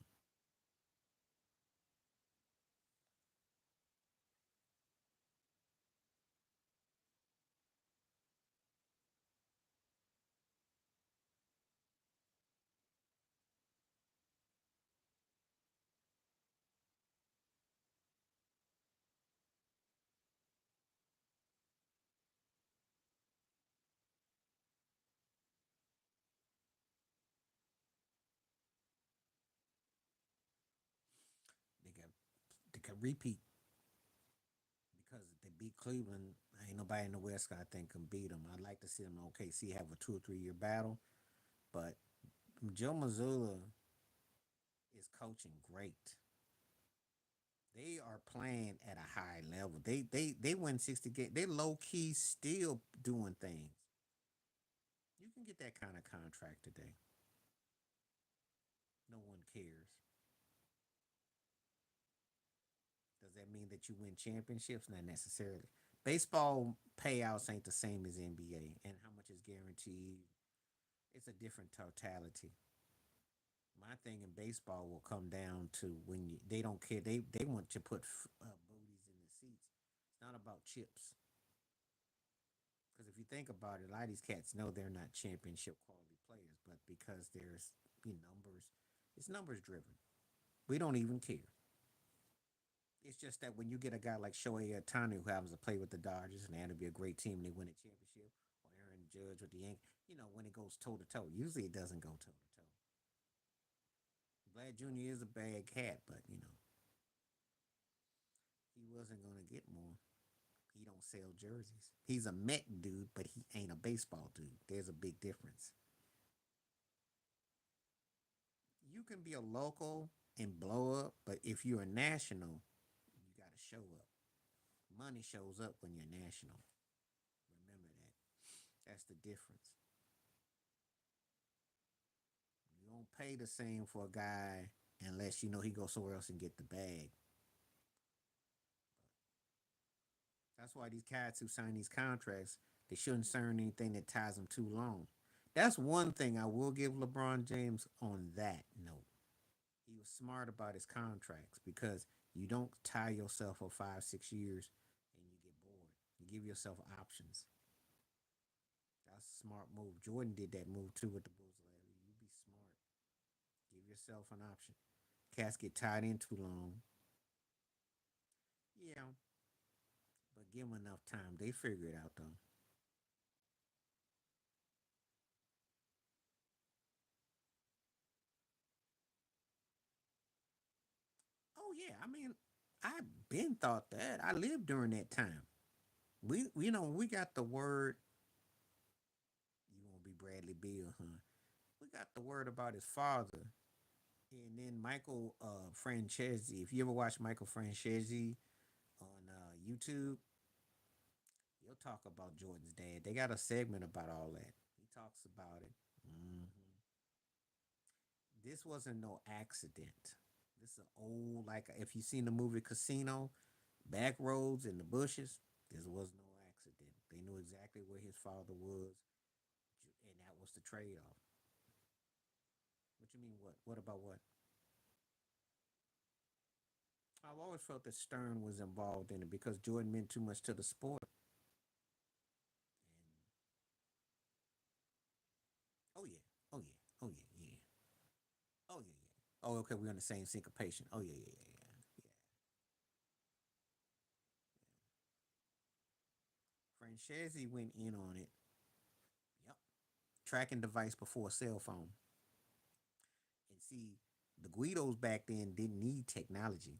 They got repeat because they beat Cleveland. Ain't nobody in the West I think can beat them. I'd like to see them in OKC have a 2 or 3 year battle, but Joe Mazzulla is coaching great. They are playing at a high level. They win 60 games. They low key still doing things. You can get that kind of contract today. No one cares. Does that mean that you win championships? Not necessarily. Baseball payouts ain't the same as NBA, and how much is guaranteed. It's a different totality. My thing in baseball will come down to when they don't care. They want to put booties in the seats. It's not about chips. Because if you think about it, a lot of these cats know they're not championship quality players, but because there's numbers, it's numbers driven. We don't even care. It's just that when you get a guy like Shohei Ohtani who happens to play with the Dodgers and that'll be a great team and they win a championship, or Aaron Judge with the Yankees, when it goes toe to toe, usually it doesn't go toe to toe. Vlad Jr. is a bad cat, but he wasn't gonna get more. He don't sell jerseys. He's a Met dude, but he ain't a baseball dude. There's a big difference. You can be a local and blow up, but if you're a national, you got to show up. Money shows up when you're national. Remember that. That's the difference. You don't pay the same for a guy unless you know he goes somewhere else and get the bag. That's why these cats who sign these contracts, they shouldn't sign anything that ties them too long. That's one thing I will give LeBron James on that note. He was smart about his contracts because you don't tie yourself for 5, 6 years and you get bored. You give yourself options. That's a smart move. Jordan did that move too with the Bulls. You be smart. Give yourself an option. Cats get tied in too long. Yeah, but give them enough time. They figure it out though. Oh yeah, I mean, I've been thought that. I lived during that time. We got the word. You won't be Bradley Beal, huh? We got the word about his father, and then Michael Francesi. If you ever watch Michael Francesi on YouTube, he'll talk about Jordan's dad. They got a segment about all that. He talks about it. Hmm. This wasn't no accident. This is an old, like if you seen the movie Casino, back roads in the bushes. This was no accident. They knew exactly where his father was, and that was the trade off. What you mean? What? What about what? I've always felt that Stern was involved in it because Jordan meant too much to the sport. And oh yeah, oh yeah, oh yeah, yeah, oh yeah, yeah. Oh, okay, we're on the same syncopation. Oh yeah, yeah, yeah, yeah, yeah. Franchese went in on it. Yep. Tracking device before a cell phone. And see, the Guidos back then didn't need technology.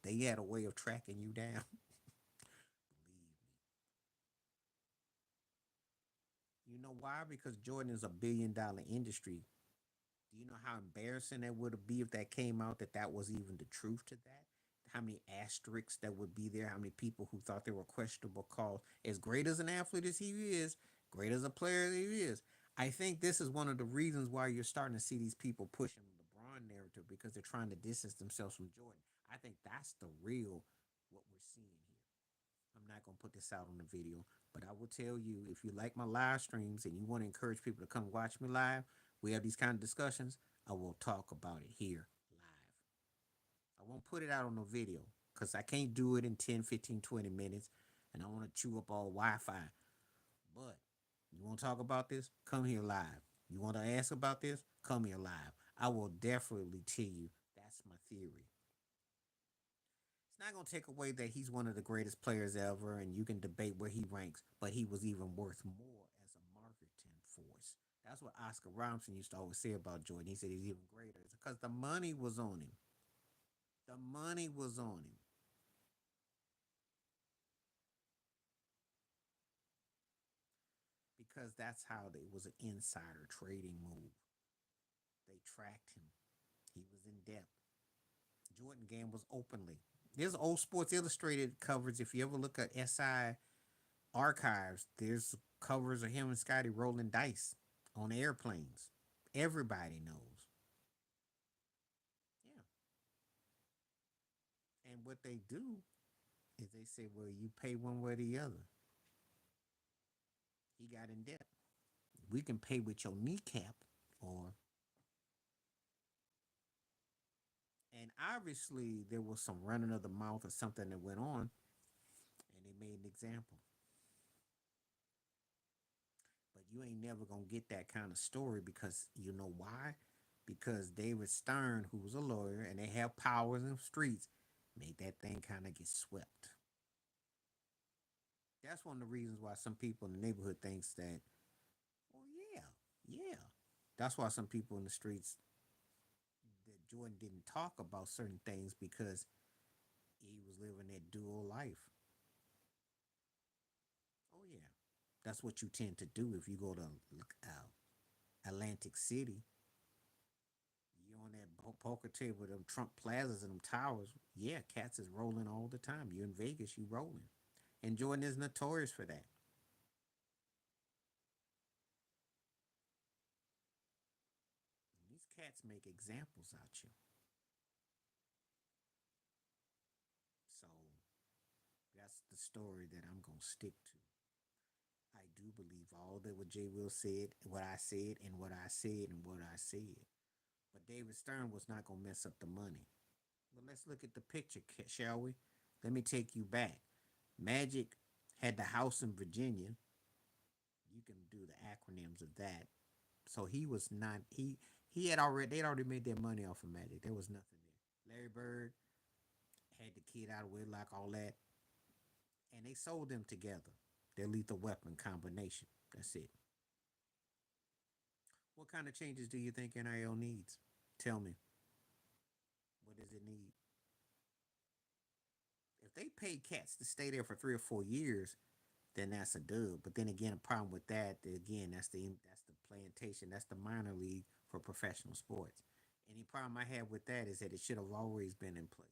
They had a way of tracking you down. Believe me. You know why? Because Jordan is $1 billion industry. Do you know how embarrassing that would be if that came out that that was even the truth to that? How many asterisks that would be there? How many people who thought they were questionable calls? As great as an athlete as he is, great as a player as he is, I think this is one of the reasons why you're starting to see these people pushing the LeBron narrative because they're trying to distance themselves from Jordan. I think that's the real what we're seeing here. I'm not gonna put this out on the video, but I will tell you if you like my live streams and you want to encourage people to come watch me live, we have these kind of discussions. I will talk about it here live. I won't put it out on the video because I can't do it in 10, 15, 20 minutes and I want to chew up all Wi Fi. But you want to talk about this? Come here live. You want to ask about this? Come here live. I will definitely tell you that's my theory. It's not going to take away that he's one of the greatest players ever, and you can debate where he ranks, but he was even worth more as a marketing force. That's what Oscar Robinson used to always say about Jordan. He said he's even greater because the money was on him. The money was on him because that's how it was an insider trading move. They tracked him. He was in depth. Jordan gambles openly. There's old Sports Illustrated covers. If you ever look at SI archives, there's covers of him and Scotty rolling dice on airplanes. Everybody knows. Yeah. And what they do is they say, well, you pay one way or the other. He got in debt. We can pay with your kneecap or and obviously there was some running of the mouth or something that went on and they made an example. But you ain't never gonna get that kind of story because you know why? Because David Stern, who was a lawyer, and they have powers in the streets, made that thing kind of get swept. That's one of the reasons why some people in the neighborhood thinks that, oh yeah, yeah. That's why some people in the streets that Jordan didn't talk about certain things because he was living that dual life. Oh yeah, that's what you tend to do if you go to Atlantic City. You on that poker table, them Trump plazas and them towers. Yeah, cats is rolling all the time. You in Vegas, you rolling. And Jordan is notorious for that. These cats make examples out you. So that's the story that I'm gonna stick to. I do believe all that what Jay Will said, what I said, and what I said, and what I said. But David Stern was not gonna mess up the money. But let's look at the picture, shall we? Let me take you back. Magic had the house in Virginia. You can do the acronyms of that. So he was not he had already they'd already made their money off of Magic. There was nothing there. Larry Bird had the kid out of wedlock, all that, and they sold them together. Their lethal weapon combination. That's it. What kind of changes do you think NIL needs? Tell me. What does it need? If they pay cats to stay there for 3 or 4 years, then that's a dub. But then again, a problem with that, again, that's the plantation, that's the minor league for professional sports. Any problem I have with that is that it should have always been in place,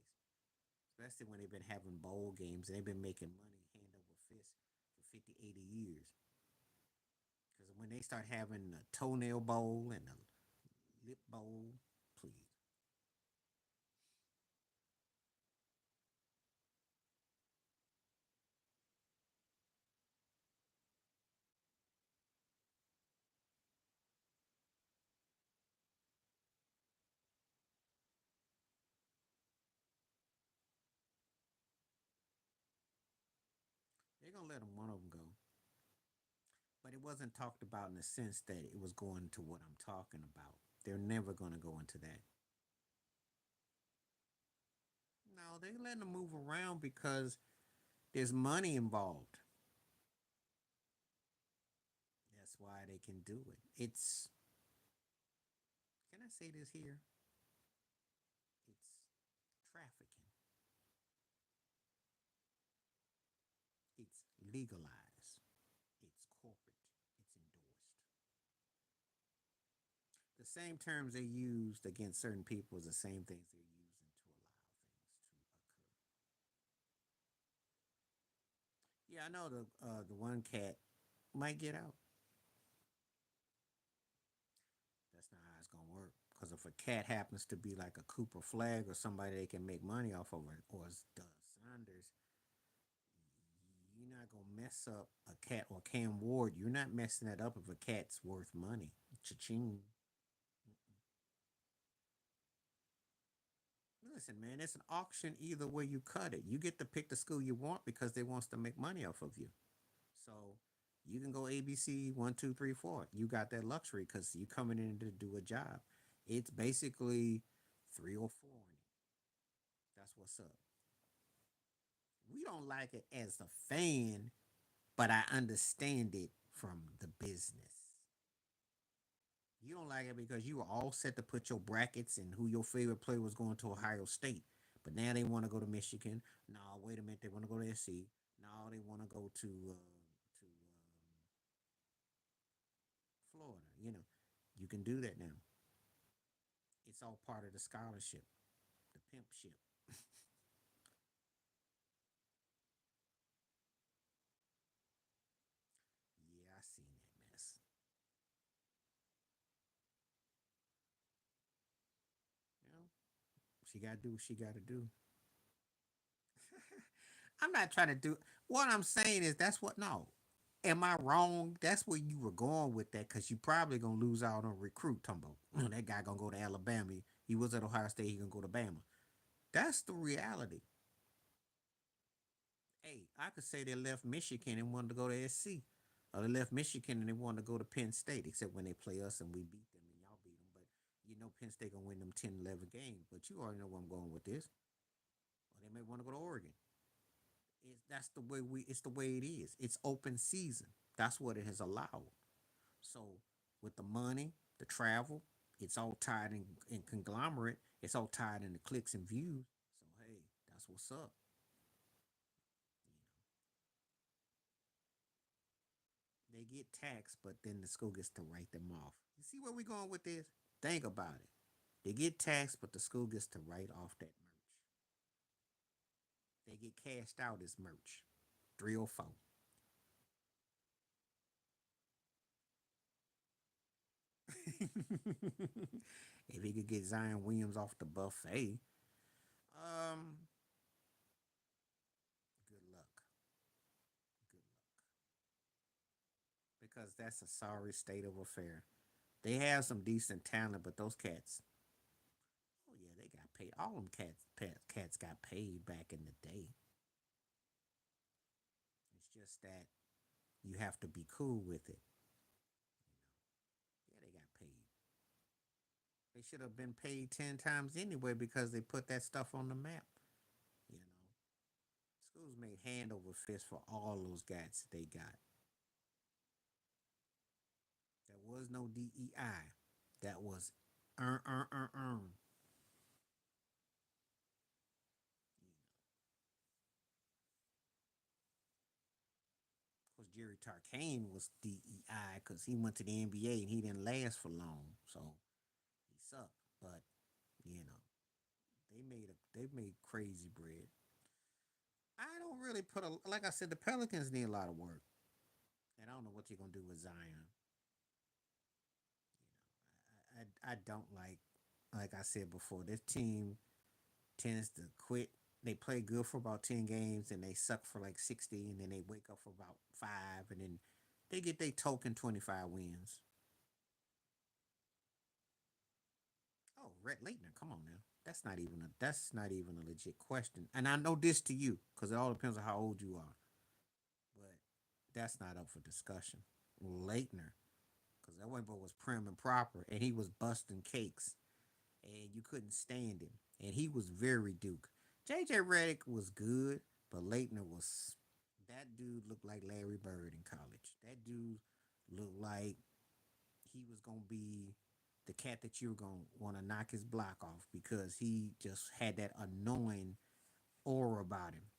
especially when they've been having bowl games and they've been making money hand over fist for 50, 80 years. Because when they start having a toenail bowl and a lip bowl, please. let them, one of them go. But it wasn't talked about in the sense that it was going to what I'm talking about. They're never going to go into that. No, they letting them move around because there's money involved. That's why they can do it. It's, can I say this here? It's trafficking. It's legalized. It's corporate. It's endorsed. The same terms they used against certain people is the same things they're using to allow things to occur. Yeah, I know the one cat might get out. That's not how it's gonna work. Because if a cat happens to be like a Cooper Flag or somebody they can make money off of, or Doug Saunders, you're not gonna mess up a cat or Cam Ward. You're not messing that up if a cat's worth money. Cha-ching. Listen, man, it's an auction either way you cut it. You get to pick the school you want because they wants to make money off of you. So you can go ABC 1, 2, 3, 4. You got that luxury because you coming in to do a job. It's basically 3 or 4 in it. That's what's up. We don't like it as a fan, but I understand it from the business. You don't like it because you were all set to put your brackets and who your favorite player was going to Ohio State. But now they want to go to Michigan. No, wait a minute. They want to go to SC. No, they want to go to Florida. You can do that now. It's all part of the scholarship, the pimp ship. Yeah, I seen that mess. You know, she got to do what she got to do. I'm not trying to do. What I'm saying is that's what. No, am I wrong? That's where you were going with that because you probably gonna lose out on recruit. Tumbo. That guy gonna go to Alabama. He was at Ohio State. He gonna go to Bama. That's the reality. Hey, I could say they left Michigan and wanted to go to SC. Or they left Michigan and they wanted to go to Penn State, except when they play us and we beat them and y'all beat them. But Penn State gonna win them 10, 11 games. But you already know where I'm going with this. Or they may want to go to Oregon. That's the way we. It's the way it is. It's open season. That's what it has allowed. So with the money, the travel, it's all tied in conglomerate. It's all tied in the clicks and views. So hey, that's what's up. They get taxed, but then the school gets to write them off. You see where we going with this? Think about it. They get taxed, but the school gets to write off that merch. They get cashed out as merch. 304. If he could get Zion Williams off the buffet, um, good luck. Good luck. Because that's a sorry state of affair. They have some decent talent, but those cats, oh yeah, they got paid. All them cats got paid back in the day. It's just that you have to be cool with it. Yeah, they got paid. They should have been paid 10 times anyway because they put that stuff on the map. You know, schools made hand over fist for all those guys they got. There was no DEI. That was earn, earn, earn, earn. Of course, Jerry Tarkane was DEI because he went to the NBA and he didn't last for long, so he sucked. But you know, they made crazy bread. I don't really put a like I said. The Pelicans need a lot of work, and I don't know what you're gonna do with Zion. I don't like I said before. This team tends to quit. They play good for about 10 games, and they suck for like 60, and then they wake up for about 5, and then they get their token 25 wins. Oh, Rhett Leitner, come on now. That's not even a legit question. And I know this to you because it all depends on how old you are. That's not up for discussion. Leitner, because that white boy was prim and proper, and he was busting cakes, and you couldn't stand him, and he was very Duke. JJ Redick was good, but Leitner was that dude looked like Larry Bird in college. That dude looked like he was gonna be the cat that you were gonna want to knock his block off because he just had that annoying aura about him.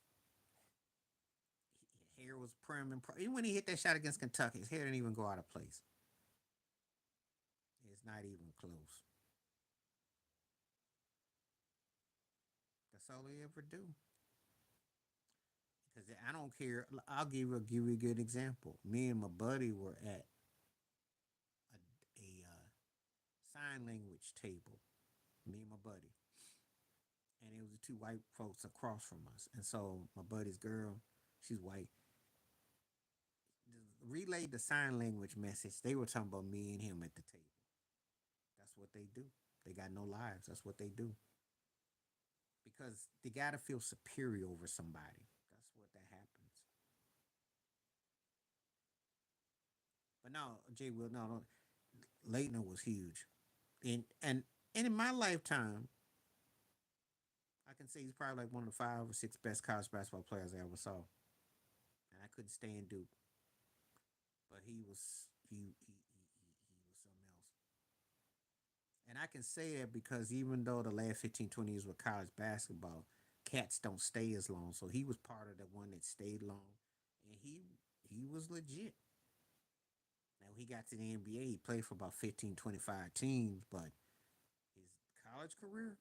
His hair was prim and even when he hit that shot against Kentucky, his hair didn't even go out of place. It's not even close. That's all he ever do. Because I don't care. I'll give you a good example. Me and my buddy were at a sign language table. Me and my buddy, and it was the two white folks across from us. And so my buddy's girl, she's white, relayed the sign language message. They were talking about me and him at the table. That's what they do. They got no lives. That's what they do. Because they gotta feel superior over somebody. That's what that happens. But no, Jay Will, no, Leitner was huge. And in my lifetime, I can say he's probably like one of the 5 or 6 best college basketball players I ever saw. And I couldn't stand Duke, but he was something else. And I can say that because even though the last 15, 20 years with college basketball, cats don't stay as long. So he was part of the one that stayed long. And he was legit. Now he got to the NBA, he played for about 15, 25 teams, but his college career,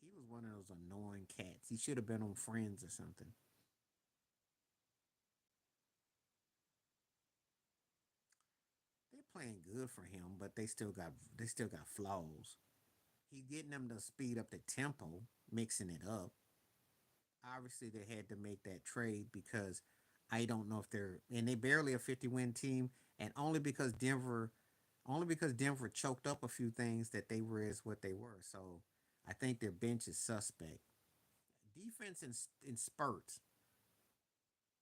he was one of those annoying cats. He should have been on Friends or something. They're playing good for him, but they still got flaws. He getting them to speed up the tempo, mixing it up. Obviously, they had to make that trade because I don't know if they're and they barely a 50-win team, and only because Denver choked up a few things that they were as what they were. So I think their bench is suspect. Defense in spurts,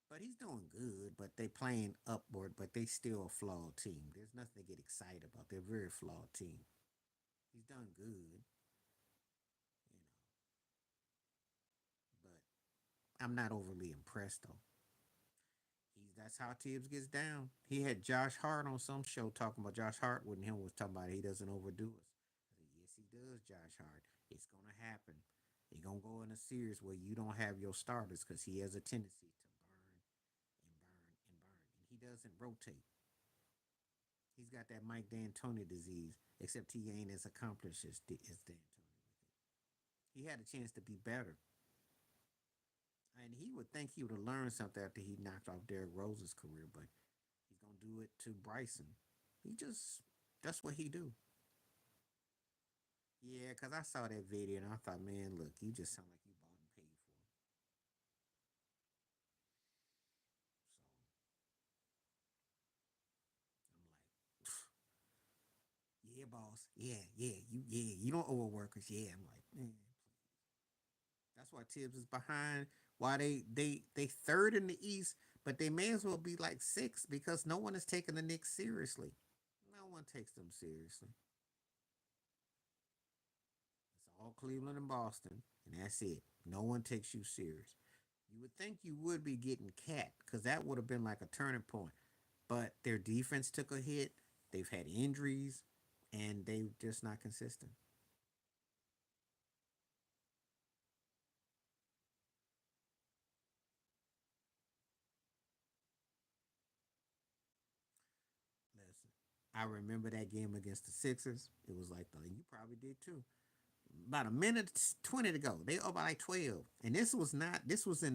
but he's doing good. But they playing upward, but they still a flawed team. There's nothing to get excited about. They're a very flawed team. He's done good, you know, but I'm not overly impressed though. That's how Tibbs gets down. He had Josh Hart on some show talking about Josh Hart when him was talking about he doesn't overdo us. I said, yes, he does, Josh Hart. It's gonna happen. He's gonna go in a series where you don't have your starters because he has a tendency to burn and burn and burn, and he doesn't rotate. He's got that Mike D'Antoni disease, except he ain't as accomplished as D'Antoni. He had a chance to be better, and he would think he would have learned something after he knocked off Derrick Rose's career, but he's gonna do it to Bryson. He just that's what he do. Yeah, cause I saw that video and I thought, man, look, you just sound like you bought and paid for. So I'm like, yeah, boss, you don't owe workers. Yeah, I'm like, man, that's why Tibbs is behind. Why they third in the East, but they may as well be like sixth because no one is taking the Knicks seriously. No one takes them seriously. It's all Cleveland and Boston, and that's it. No one takes you serious. You would think you would be getting Cat because that would have been like a turning point. But their defense took a hit. They've had injuries, and they're just not consistent. Listen, I remember that game against the Sixers. It was like, you probably did too. About a minute 20 to go. They up by like 12. And this was in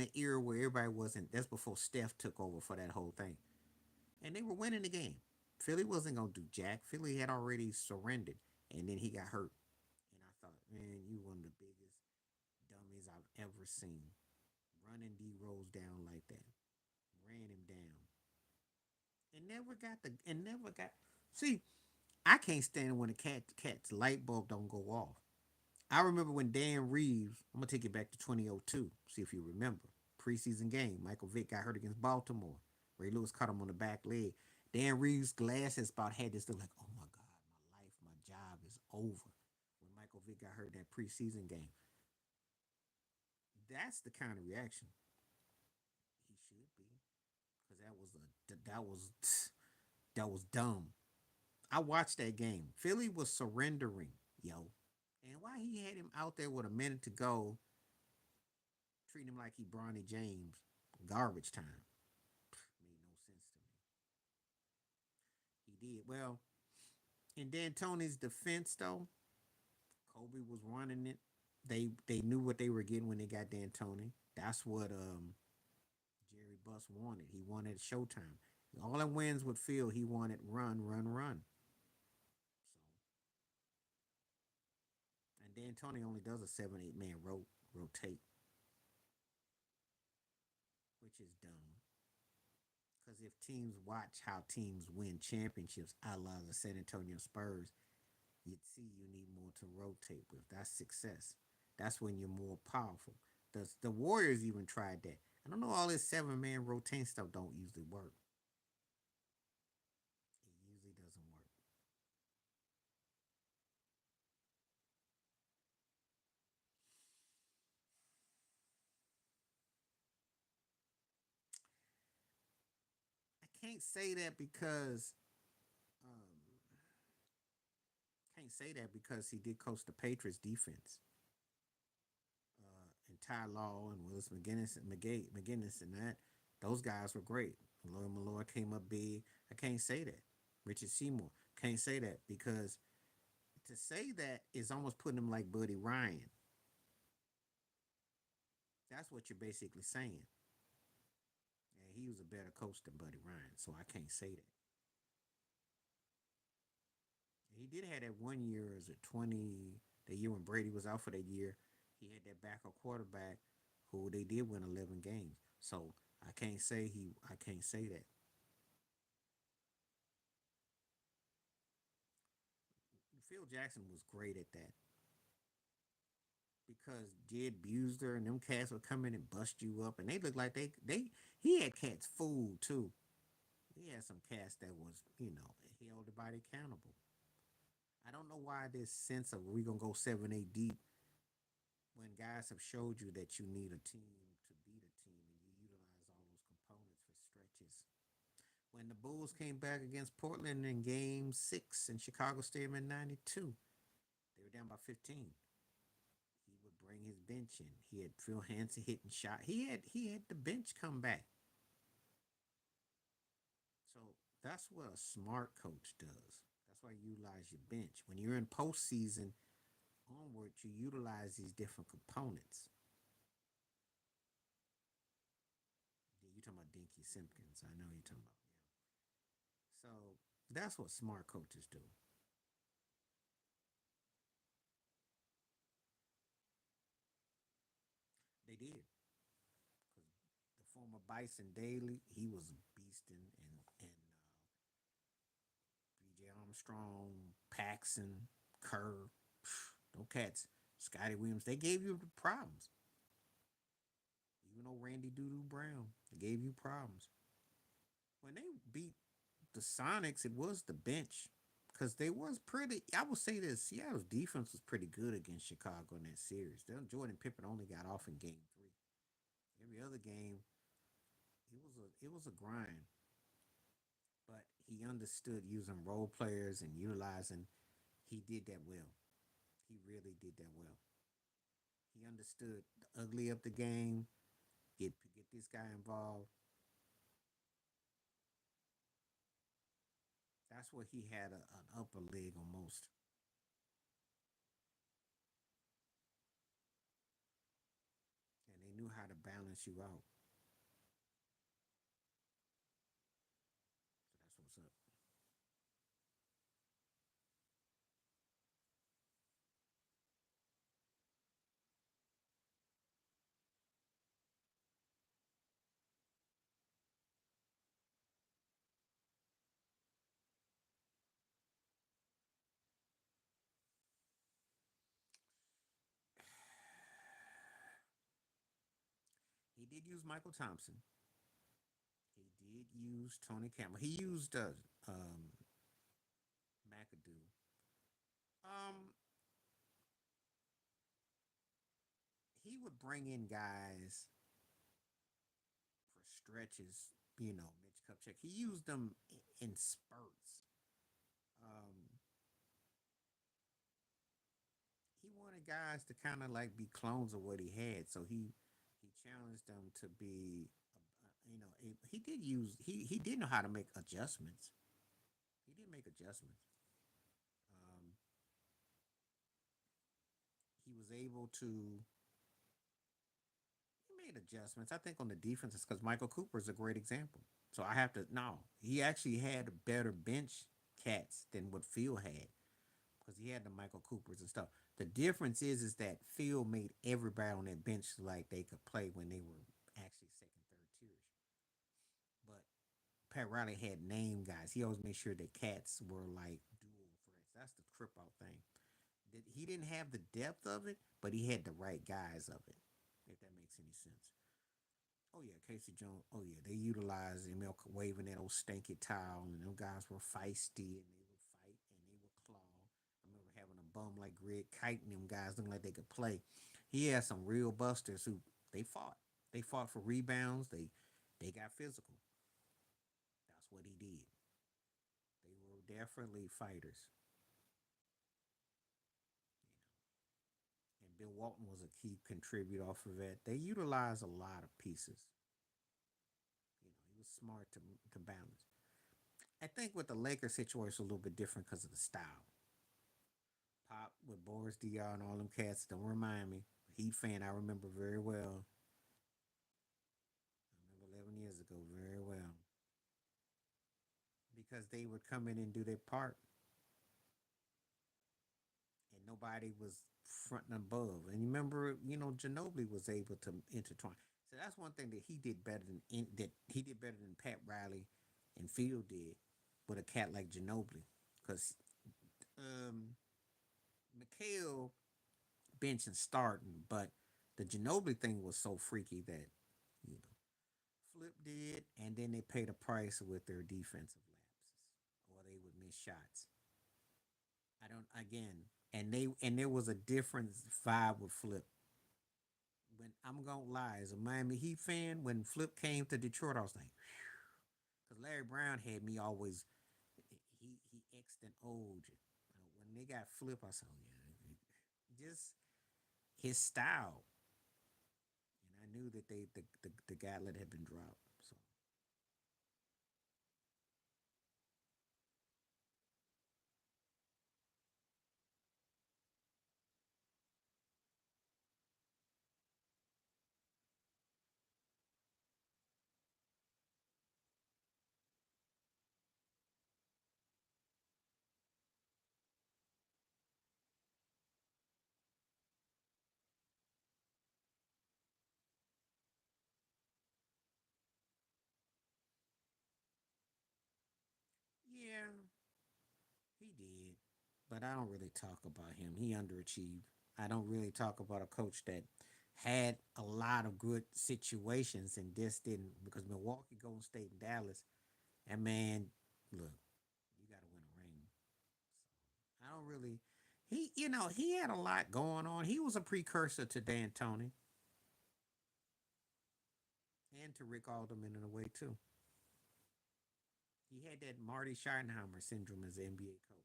an era where everybody wasn't, that's before Steph took over for that whole thing. And they were winning the game. Philly wasn't going to do jack. Philly had already surrendered. And then he got hurt. And I thought, man, you one of the biggest dummies I've ever seen. Running D Rose down like that. Ran him down. And never got see, I can't stand when a cat's light bulb don't go off. I remember when Dan Reeves, I'm gonna take it back to 2002, see if you remember. Preseason game. Michael Vick got hurt against Baltimore. Ray Lewis caught him on the back leg. Dan Reeves' glasses about had this look like, oh my God, my life, my job is over. When Michael Vick got hurt in that preseason game. That's the kind of reaction he should be. Because that was dumb. I watched that game. Philly was surrendering, yo. And why he had him out there with a minute to go, treating him like he Bronny James, garbage time. Made no sense to me. He did. Well, in D'Antoni's defense, though, Kobe was running it. They knew what they were getting when they got D'Antoni. That's what Jerry Buss wanted. He wanted Showtime. All the wins with Phil, he wanted run, run, run. So, and D'Antoni only does a 7-8 man rotate, which is dumb. Because if teams watch how teams win championships, a la the San Antonio Spurs, you'd see you need more to rotate with. That's success. That's when you're more powerful. The Warriors even tried that. I don't know, all this 7 man rotating stuff don't usually work. It usually doesn't work. I can't say that because can't say that because he did coach the Patriots defense. And Ty Law and Willis McGinnis and that, those guys were great. Lloyd Malloy came up big. I can't say that. Richard Seymour. Can't say that because to say that is almost putting him like Buddy Ryan. That's what you're basically saying. And he was a better coach than Buddy Ryan, so I can't say that. He did have that one year as a 20, the year when Brady was out for that year. He had that backup quarterback who they did win 11 games. So I can't say that. Phil Jackson was great at that because Jed Buser and them cats would come in and bust you up, and they looked like they he had cats fooled too. He had some cats that was held the body accountable. I don't know why this sense of we gonna go 7-8 deep when guys have showed you that you need a team to beat a team and you utilize all those components for stretches. When the Bulls came back against Portland in Game 6 in Chicago Stadium in '92, they were down by 15. He would bring his bench in. He had Phil Hansen hitting shot. He had the bench come back. So that's what a smart coach does. That's why you utilize your bench. When you're in postseason onward, you utilize these different components. Yeah, you talking about Dinky Simpkins? I know you're talking about. Yeah. So that's what smart coaches do. They did because the former Bison Daly, he was beasting, and B.J. Armstrong, Paxson, Kerr, no cats, Scotty Williams. They gave you the problems. Even though Randy Doodoo Brown, they gave you problems. When they beat the Sonics, it was the bench because they was pretty. I would say this: Seattle's defense was pretty good against Chicago in that series. Then Jordan Pippen only got off in Game 3. Every other game, it was a grind, but he understood using role players and utilizing. He did that well. He really did that well. He understood the ugly of the game. Get this guy involved. That's where he had an upper leg on most, and they knew how to balance you out. So that's what's up. He did use Michael Thompson. He did use Tony Campbell. He used um, McAdoo. Um, he would bring in guys for stretches. Mitch Kupchak. He used them in spurts. Um, he wanted guys to kind of like be clones of what he had. So he challenged them to be, he did use he did know how to make adjustments. He did make adjustments. Um, he was able to he made adjustments. I think on the defenses because Michael Cooper is a great example. So I have to no, he actually had better bench cats than what Phil had because he had the Michael Coopers and stuff. The difference is that Phil made everybody on that bench like they could play when they were actually second, third tiers. But Pat Riley had name guys. He always made sure that cats were like dual threats. That's the trip out thing. He didn't have the depth of it, but he had the right guys of it. If that makes any sense. Oh yeah, Casey Jones. Oh yeah, they utilized him waving that old stinky towel, and them guys were feisty and they would fight and they would claw. I remember having a bum like Greg Kite and them guys looking like they could play. He had some real busters who they fought. They fought for rebounds. They got physical. That's what he did. They were definitely fighters. And Bill Walton was a key contributor off of that. They utilized a lot of pieces. He was smart to balance. I think with the Lakers situation, a little bit different because of the style. Pop with Boris Diaw and all them cats. Don't remind me. Heat fan, I remember very well. I remember 11 years ago very well because they would come in and do their part, and nobody was front and above. And you remember, Ginobili was able to intertwine. So that's one thing that he did better that he did better than Pat Riley and Field did with a cat like Ginobili, because um, McHale bench and starting, but the Ginobili thing was so freaky that you know Flip did, and then they paid a price with their defensive lapses, or they would miss shots. I don't again, and there was a different vibe with Flip. When I'm gonna lie, as a Miami Heat fan, when Flip came to Detroit, I was like, because Larry Brown had me always. He X'd and O'd. When they got Flip, I said, oh, yeah, just his style, and I knew that the gauntlet had been dropped. So yeah, he did, but I don't really talk about him. He underachieved. I don't really talk about a coach that had a lot of good situations and just didn't because Milwaukee, Golden State, and Dallas. And man, look, you got to win a ring. So I don't really. He had a lot going on. He was a precursor to D'Antoni and to Rick Alderman in a way too. He had that Marty Schottenheimer syndrome as an NBA coach.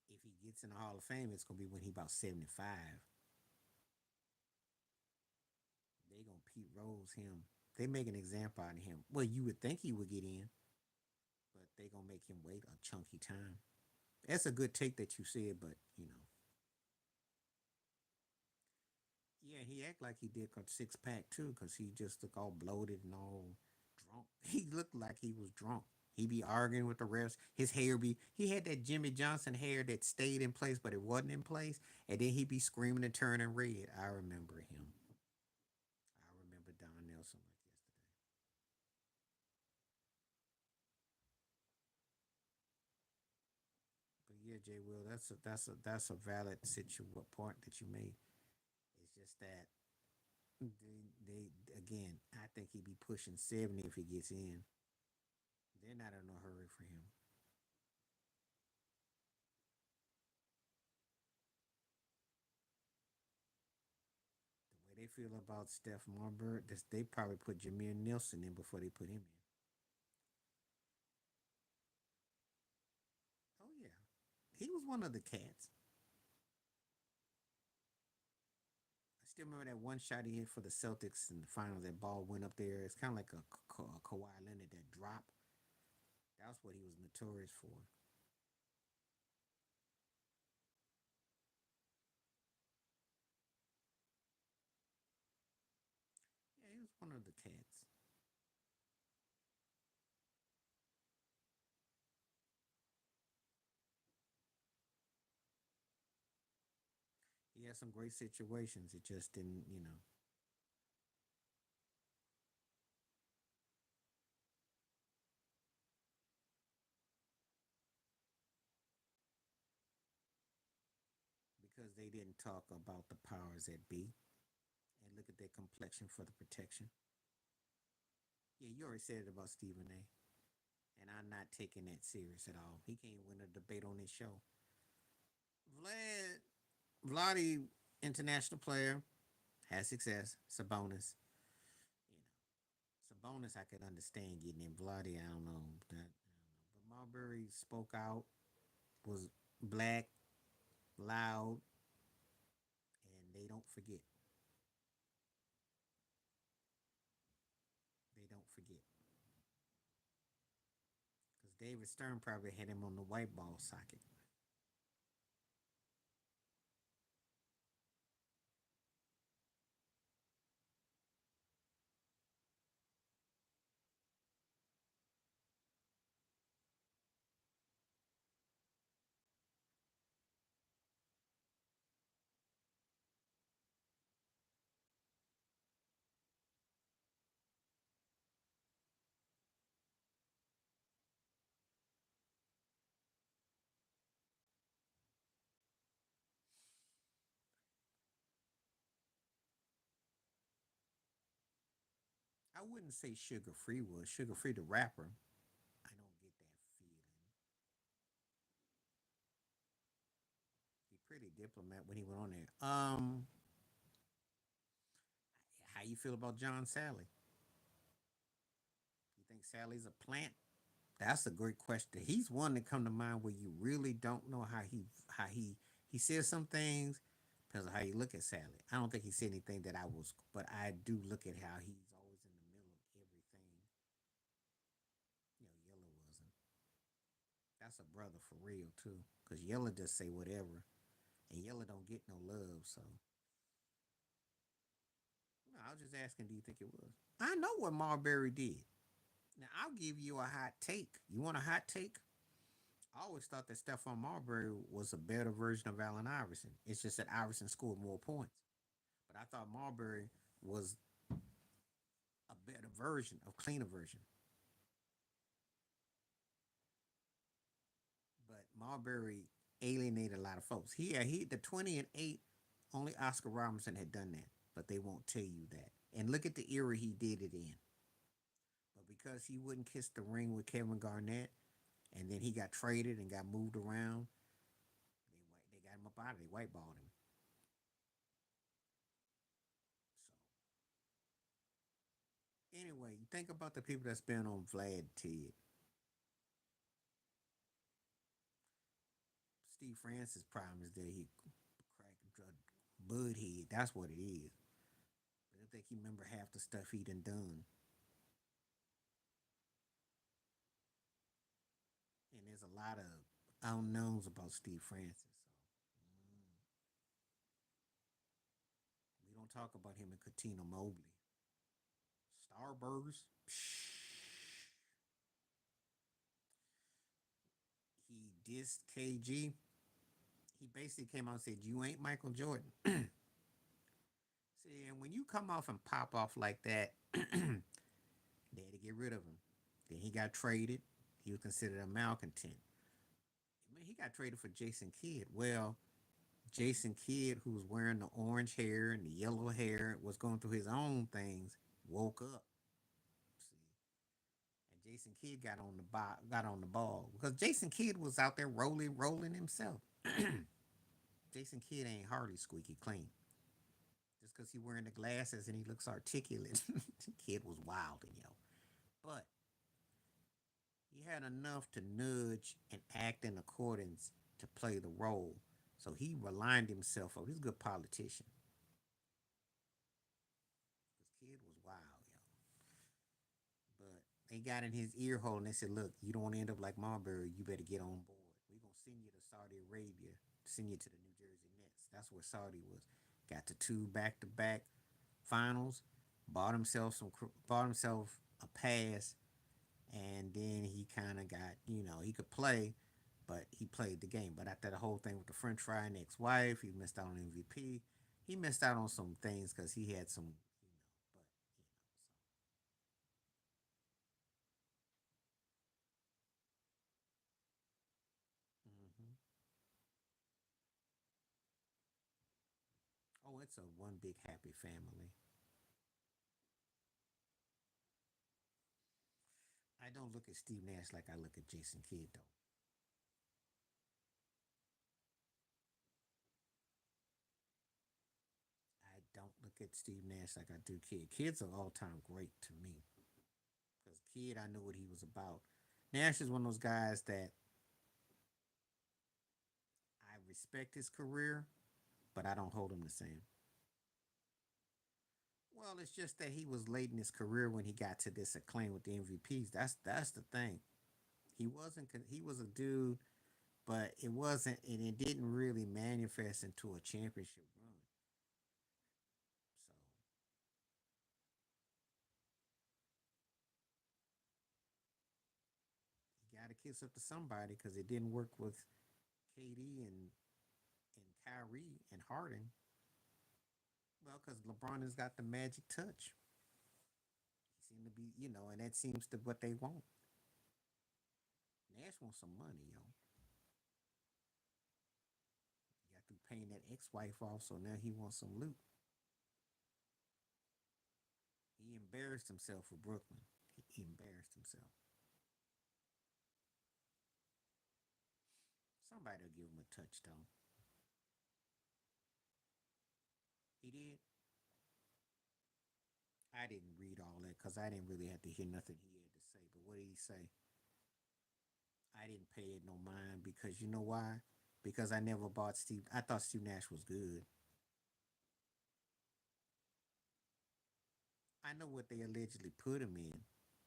So if he gets in the Hall of Fame, it's gonna be when he about 75. They gonna Pete Rose him. They make an example out of him. Well, you would think he would get in, but they gonna make him wait a chunky time. That's a good take that you said, but yeah, he act like he did a 6 pack too, cause he just looked all bloated and all drunk. He looked like he was drunk. He be arguing with the refs. His hair be he had that Jimmy Johnson hair that stayed in place, but it wasn't in place. And then he be screaming and turning red. I remember him. I remember Don Nelson like yesterday. But yeah, Jay Will, that's a valid point that you made. It's just that they again, I think he'd be pushing 70 if he gets in. They're not in a hurry for him. The way they feel about Steph Marbury, they probably put Jameer Nelson in before they put him in. Oh yeah, he was one of the cats. I still remember that one shot he hit for the Celtics in the finals. That ball went up there. It's kind of like a Kawhi Leonard that drop. That's what he was notorious for. Yeah, he was one of the cats. He had some great situations. It just didn't. Because they didn't talk about the powers that be and look at their complexion for the protection. Yeah, you already said it about Stephen A. And I'm not taking that serious at all. He can't win a debate on his show. Vladdy, international player, has success. It's a bonus. You know, it's a bonus I could understand getting in. Vladdy, I don't know. But Marbury spoke out, was black, loud, and they don't forget. They don't forget. Because David Stern probably had him on the white ball socket. I wouldn't say Sugar Free was. Sugar Free the rapper. I don't get that feeling. He pretty diplomat when he went on there. How you feel about John Sally? You think Sally's a plant? That's a great question. He's one that come to mind where you really don't know how he says some things because of how you look at Sally. I don't think he said anything that I was, but I do look at how he's always in the middle of everything. Yella wasn't. That's a brother for real too, because Yella just say whatever, and Yella don't get no love. So no, I was just asking, do you think it was? I know what Marbury did. Now I'll give you a hot take. You want a hot take? I always thought that Stephon Marbury was a better version of Allen Iverson. It's just that Iverson scored more points. But I thought Marbury was a better version, a cleaner version. But Marbury alienated a lot of folks. He the 20 and 8, only Oscar Robertson had done that, but they won't tell you that. And look at the era he did it in. But because he wouldn't kiss the ring with Kevin Garnett, and then he got traded and got moved around, they got him up out of it. They whiteballed him. So anyway, you think about the people that's been on Vlad Ted. Steve Francis' problem is that he cracked drug bud head. That's what it is. I don't think he remember half the stuff he done. And there's a lot of unknowns about Steve Francis. So we don't talk about him and Katina Mobley. Starburst. Psh, dissed KG, he basically came out and said, "You ain't Michael Jordan." See, and when you come off and pop off like that, they had to get rid of him. Then he got traded. He was considered a malcontent. I mean, he got traded for Jason Kidd. Well, Jason Kidd, who was wearing the orange hair and the yellow hair, was going through his own things, woke up. See, and Jason Kidd got on the ball because Jason Kidd was out there rolling himself. Jason Kidd ain't hardly squeaky clean. Just because he wearing the glasses and he looks articulate, the kid was wild, yo. But he had enough to nudge and act in accordance to play the role. So he aligned himself up. He's a good politician. This kid was wild, yo. But they got in his ear hole and they said, "Look, you don't want to end up like Marbury. You better get on board. We're gonna send you to Saudi Arabia, send you to the New Jersey Nets." That's where Saudi was. Got the two back-to-back finals. Bought himself a pass, and then he kind of got, he could play, but he played the game. But after the whole thing with the French fry and ex-wife, he missed out on MVP. He missed out on some things because he had some, but hmm oh, it's a one big happy family. I don't look at Steve Nash like I look at Jason Kidd though. I don't look at Steve Nash like I do Kidd. Kidd's an all-time great to me because Kidd, I knew what he was about. Nash is one of those guys that I respect his career, but I don't hold him the same. Well, it's just that he was late in his career when he got to this acclaim with the MVPs. That's the thing. He wasn't. He was a dude, but it wasn't, and it didn't really manifest into a championship run. So he got to kiss up to somebody because it didn't work with KD and Kyrie and Harden. Well, because LeBron has got the magic touch. He seemed to be, and that seems to what they want. Nash wants some money, yo. He got through paying that ex-wife off, so now he wants some loot. He embarrassed himself for Brooklyn. He embarrassed himself. Somebody will give him a touchdown. He did. I didn't read all that because I didn't really have to hear nothing he had to say. But what did he say? I didn't pay it no mind because you know why? Because I never bought Steve. I thought Steve Nash was good. I know what they allegedly put him in,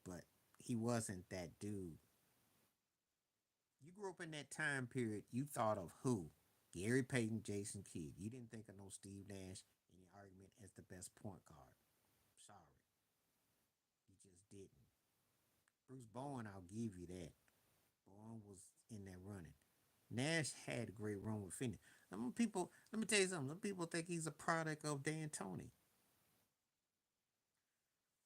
but he wasn't that dude. You grew up in that time period. You thought of who? Gary Payton, Jason Kidd. You didn't think of no Steve Nash in your argument as the best point guard. Sorry, you just didn't. Bruce Bowen, I'll give you that. Bowen was in that running. Nash had a great run with Phoenix. Some people, let me tell you something. Some people think he's a product of Dan Tony.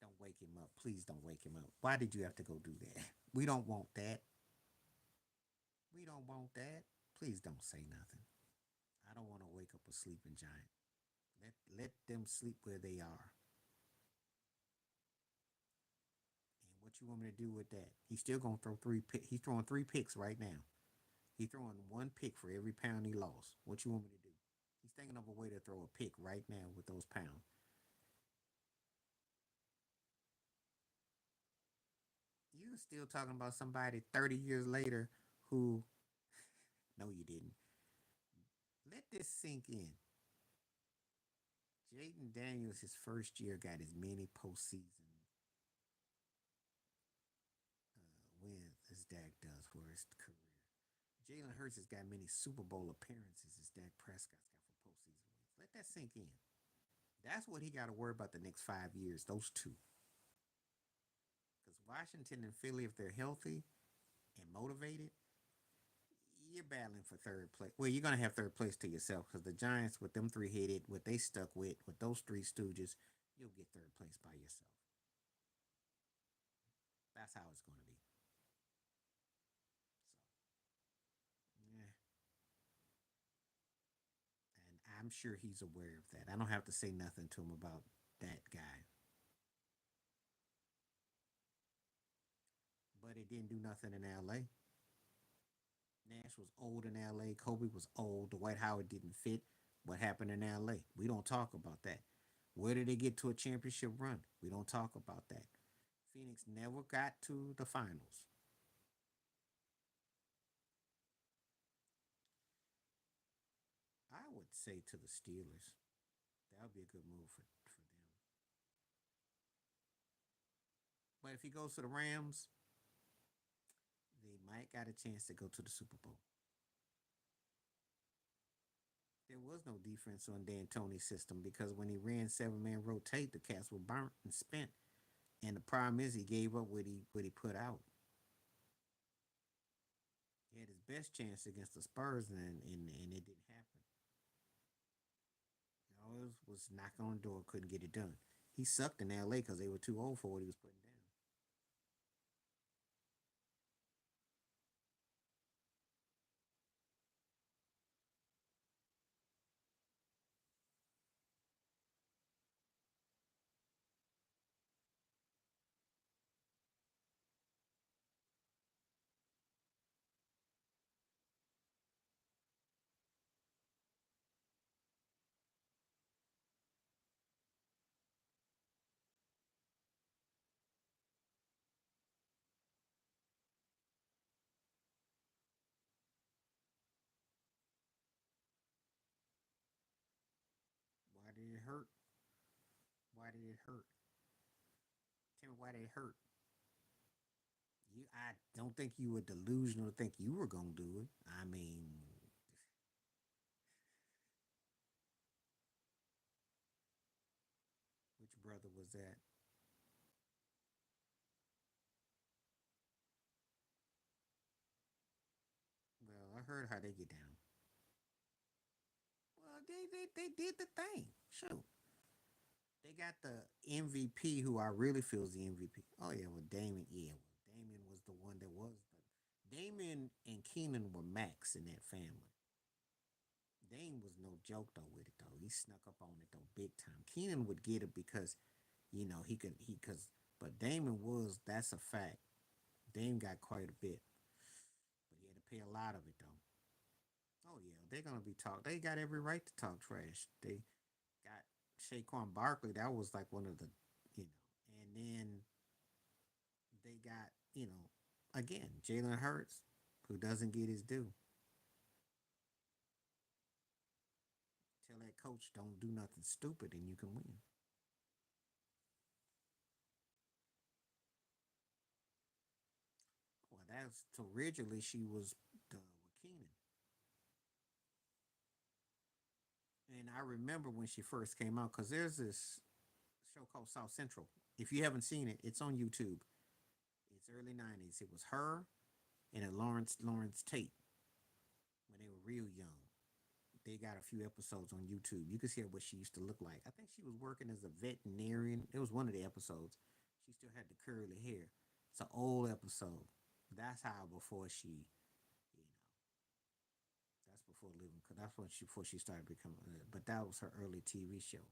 Don't wake him up. Please don't wake him up. Why did you have to go do that? We don't want that. We don't want that. Please don't say nothing. I don't want to wake up a sleeping giant. Let them sleep where they are. And what you want me to do with that? He's still gonna throw three. He's throwing three picks right now. He's throwing one pick for every pound he lost. What you want me to do? He's thinking of a way to throw a pick right now with those pounds. You're still talking about somebody 30 years later who, no, you didn't. Let this sink in. Jaden Daniels, his first year, got as many postseason wins as Dak does for his career. Jalen Hurts has got many Super Bowl appearances as Dak Prescott's got for postseason wins. Let that sink in. That's what he got to worry about the next 5 years, those two. Because Washington and Philly, if they're healthy and motivated, You're battling for third place. Well, you're gonna have third place to yourself because the Giants, with them three headed, what they stuck with those three stooges, you'll get third place by yourself. That's how it's gonna be. So, yeah, and I'm sure he's aware of that. I don't have to say nothing to him about that guy. But it didn't do nothing in L.A. Nash was old in L.A. Kobe was old. Dwight Howard didn't fit. What happened in L.A.? We don't talk about that. Where did they get to a championship run? We don't talk about that. Phoenix never got to the finals. I would say to the Steelers. That would be a good move for them. But if he goes to the Rams, they might got a chance to go to the Super Bowl. There was no defense on D'Antoni's system because when he ran 7-man rotate, the cats were burnt and spent. And the problem is he gave up what he put out. He had his best chance against the Spurs and it didn't happen. You know, it was knocking on the door, couldn't get it done. He sucked in LA because they were too old for what he was putting down. Why did it hurt? Why did it hurt? Tell me why did it hurt. I don't think you were delusional to think you were gonna do it. I mean, which brother was that? Well, I heard how they get down. Well, they did the thing. Shoot, they got the MVP, who I really feel is the MVP. Oh yeah, well Damon, yeah, well, Damon was the one that was. But Damon and Keenan were max in that family. Dame was no joke though with it though. He snuck up on it though big time. Keenan would get it because he could he cause but Damon was, that's a fact. Dame got quite a bit, but he had to pay a lot of it though. Oh yeah, they're gonna be talk. They got every right to talk trash. They got Saquon Barkley. That was like one of the, and then they got again Jalen Hurts, who doesn't get his due. Tell that coach don't do nothing stupid and you can win. Well, that's so originally she was with Keenan, and I remember when she first came out because there's this show called South Central. If you haven't seen it, it's on YouTube. It's early 90s. It was her and a Lawrence Tate when they were real young. They got a few episodes on YouTube. You can see what she used to look like. I think she was working as a veterinarian. It was one of the episodes. She still had the curly hair. It's an old episode. That's how before she, you know, that's before living. That's when she before she started becoming. But that was her early TV show.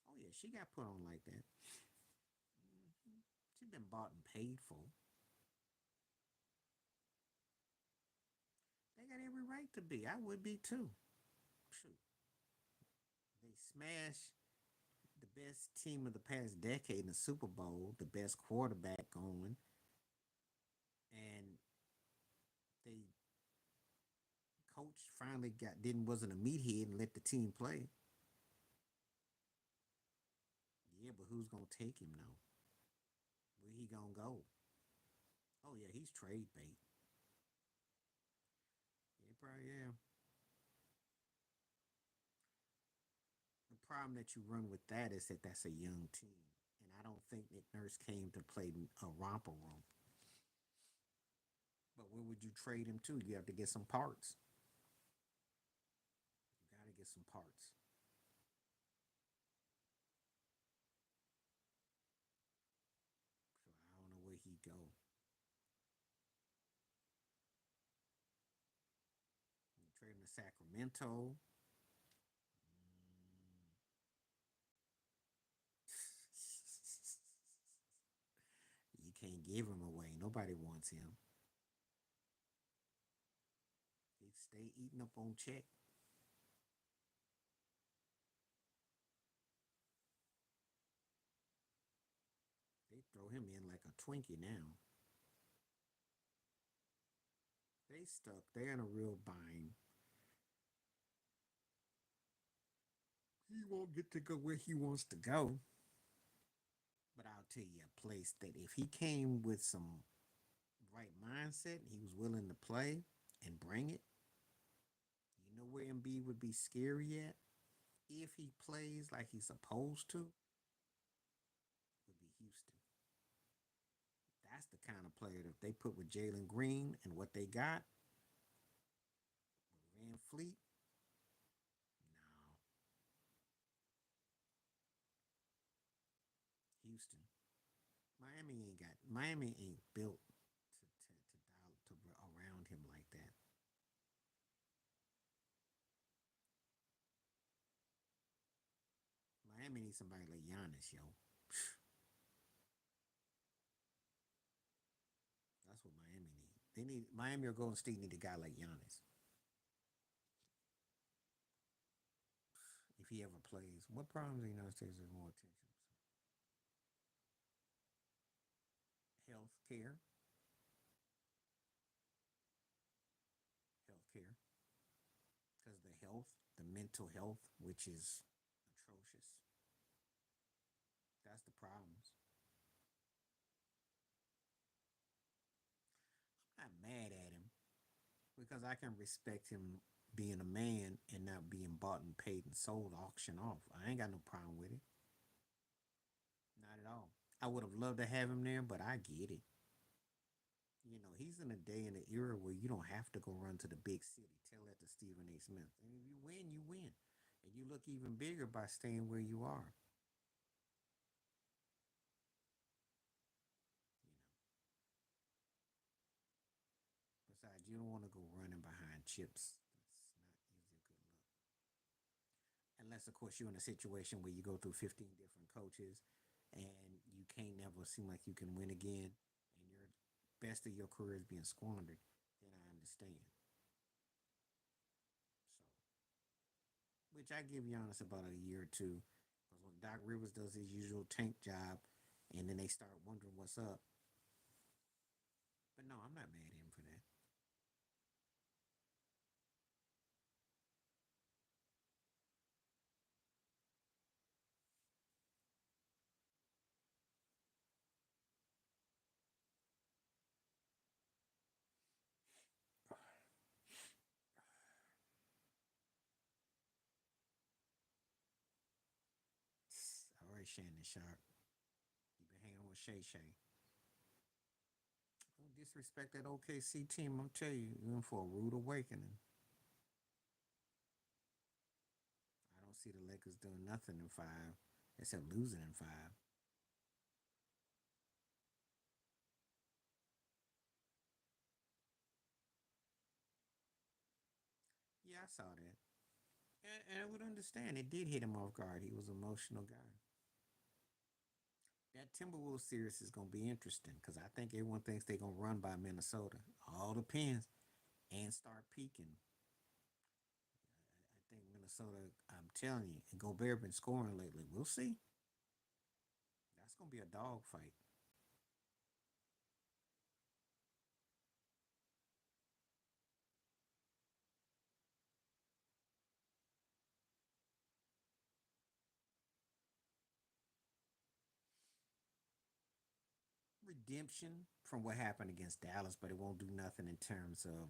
Oh yeah, she got put on like that. Mm-hmm. She's been bought and paid for. They got every right to be. I would be too. Shoot, they smashed the best team of the past decade in the Super Bowl, the best quarterback going, and they coach finally got didn't wasn't a meathead and let the team play. Yeah, but who's gonna take him now? Where he gonna go? Oh yeah, he's trade bait. Yeah, probably yeah. The problem that you run with that is that that's a young team, and I don't think Nick Nurse came to play a romper room. But where would you trade him to? You have to get some parts. You got to get some parts. So I don't know where he go. You trade him to Sacramento. You can't give him away. Nobody wants him. He stay eating up on check. They throw him in like a Twinkie now. They stuck. They're in a real bind. He won't get to go where he wants to go. But I'll tell you a place that if he came with some right mindset, he was willing to play and bring it. You know where MB would be scary at if he plays like he's supposed to, would be Houston. That's the kind of player that they put with Jalen Green and what they got with Van Fleet. No, Houston. Miami ain't built to around him like that. Miami needs somebody like Giannis, yo. That's what Miami need. They need Miami or Golden State need a guy like Giannis. If he ever plays, what problems in the United States are more attention? Health care, health care, because the mental health, which is atrocious. That's the problems. I'm not mad at him because I can respect him being a man and not being bought and paid and sold auction off. I ain't got no problem with it. Not at all. I would have loved to have him there, but I get it. You know, he's in a day and an era where you don't have to go run to the big city. Tell that to Stephen A. Smith. And if you win, you win. And you look even bigger by staying where you are. You know, besides, you don't want to go running behind chips. That's not usually a good look. Unless, of course, you're in a situation where you go through 15 different coaches and you can't never seem like you can win again and your best of your career is being squandered, then I understand. So, which I give Giannis about a year or two. Because when Doc Rivers does his usual tank job and then they start wondering what's up. But no, I'm not mad at him for that. All right, Shannon Sharp. You've been hanging with Shay Shay. Don't disrespect that OKC team. I'll tell you, you're in for a rude awakening. I don't see the Lakers doing nothing in five, except losing in five. Yeah, I saw that. And I would understand. It did hit him off guard. He was an emotional guy. That Timberwolves series is going to be interesting because I think everyone thinks they're going to run by Minnesota. All depends and start peaking. I think Minnesota, I'm telling you, and Gobert been scoring lately. We'll see. That's going to be a dog fight. Redemption from what happened against Dallas, but it won't do nothing in terms of.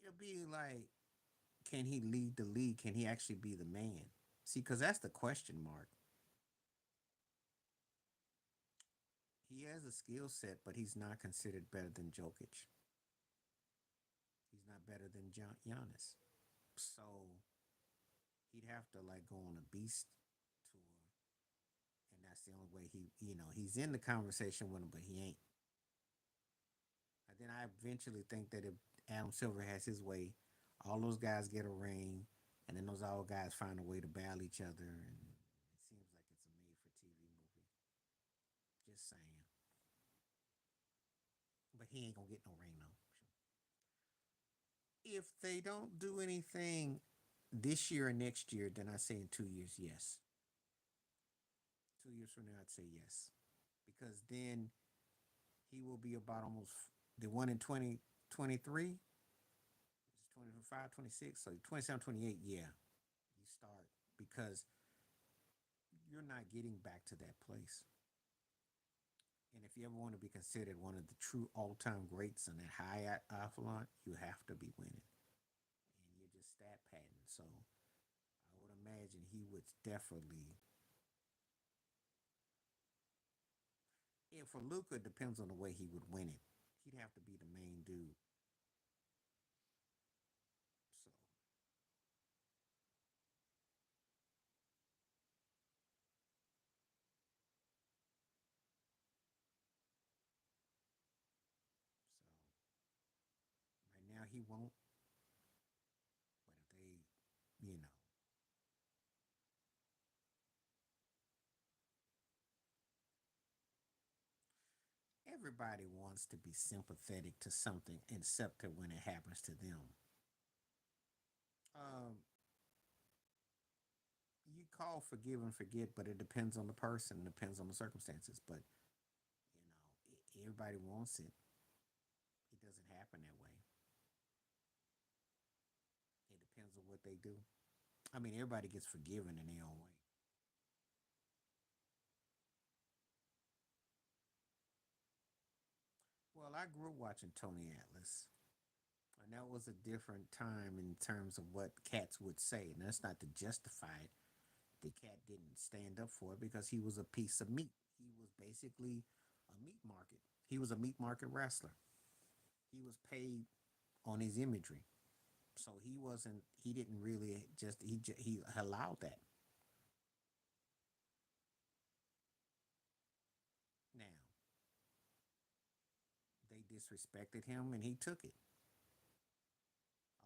It'll be like, can he lead the league? Can he actually be the man? See, because that's the question mark. He has a skill set, but he's not considered better than Jokic. He's not better than Giannis. So he'd have to like go on a beast tour, and that's the only way he's in the conversation with him, but he ain't. And then I eventually think that if Adam Silver has his way, all those guys get a ring, and then those all guys find a way to battle each other, and it seems like it's a made-for-TV movie. Just saying, but he ain't gonna get no ring though. If they don't do anything this year or next year, then I say in 2 years, yes. 2 years from now, I'd say yes, because then he will be about almost the one in 2023. It's 25, 26. So 27, 28. Yeah, you start because you're not getting back to that place. And if you ever want to be considered one of the true all-time greats in that high echelon, you have to be winning, and you're just stat padding. So I would imagine he would definitely. And for Luca, it depends on the way he would win it. He'd have to be the main dude. So, so right now he won't. But if they, you know, everybody wants to be sympathetic to something, except that when it happens to them. Um, you call forgive and forget, but it depends on the person, it depends on the circumstances. But everybody wants it. It doesn't happen that way. It depends on what they do. I mean, everybody gets forgiven in their own way. Well, I grew up watching Tony Atlas, and that was a different time in terms of what cats would say. And that's not to justify it. The cat didn't stand up for it because he was a piece of meat. He was basically a meat market. He was a meat market wrestler. He was paid on his imagery. So he wasn't. He didn't really just. He allowed that. Now they disrespected him, and he took it.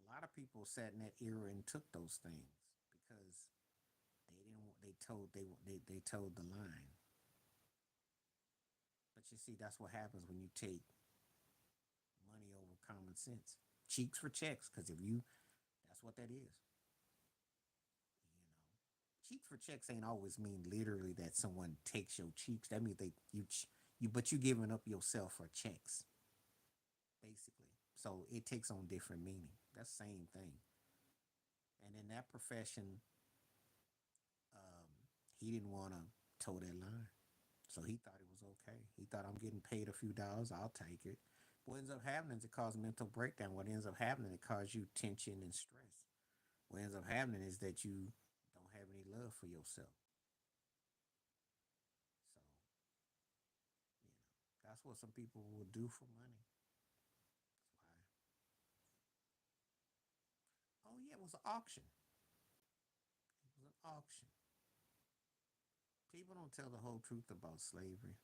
A lot of people sat in that era and took those things because they didn't. They told the line. But you see, that's what happens when you take money over common sense. Cheeks for checks, because if you, that's what that is. You know, cheeks for checks ain't always mean literally that someone takes your cheeks. That means but you giving up yourself for checks, basically. So it takes on different meaning. That's the same thing. And in that profession, um, he didn't want to toe that line. So he thought it was okay. He thought I'm getting paid a few dollars, I'll take it. What ends up happening is it causes mental breakdown. What ends up happening, it causes you tension and stress. What ends up happening is that you don't have any love for yourself. So, you know, that's what some people will do for money. That's why. Oh yeah, it was an auction. It was an auction. People don't tell the whole truth about slavery.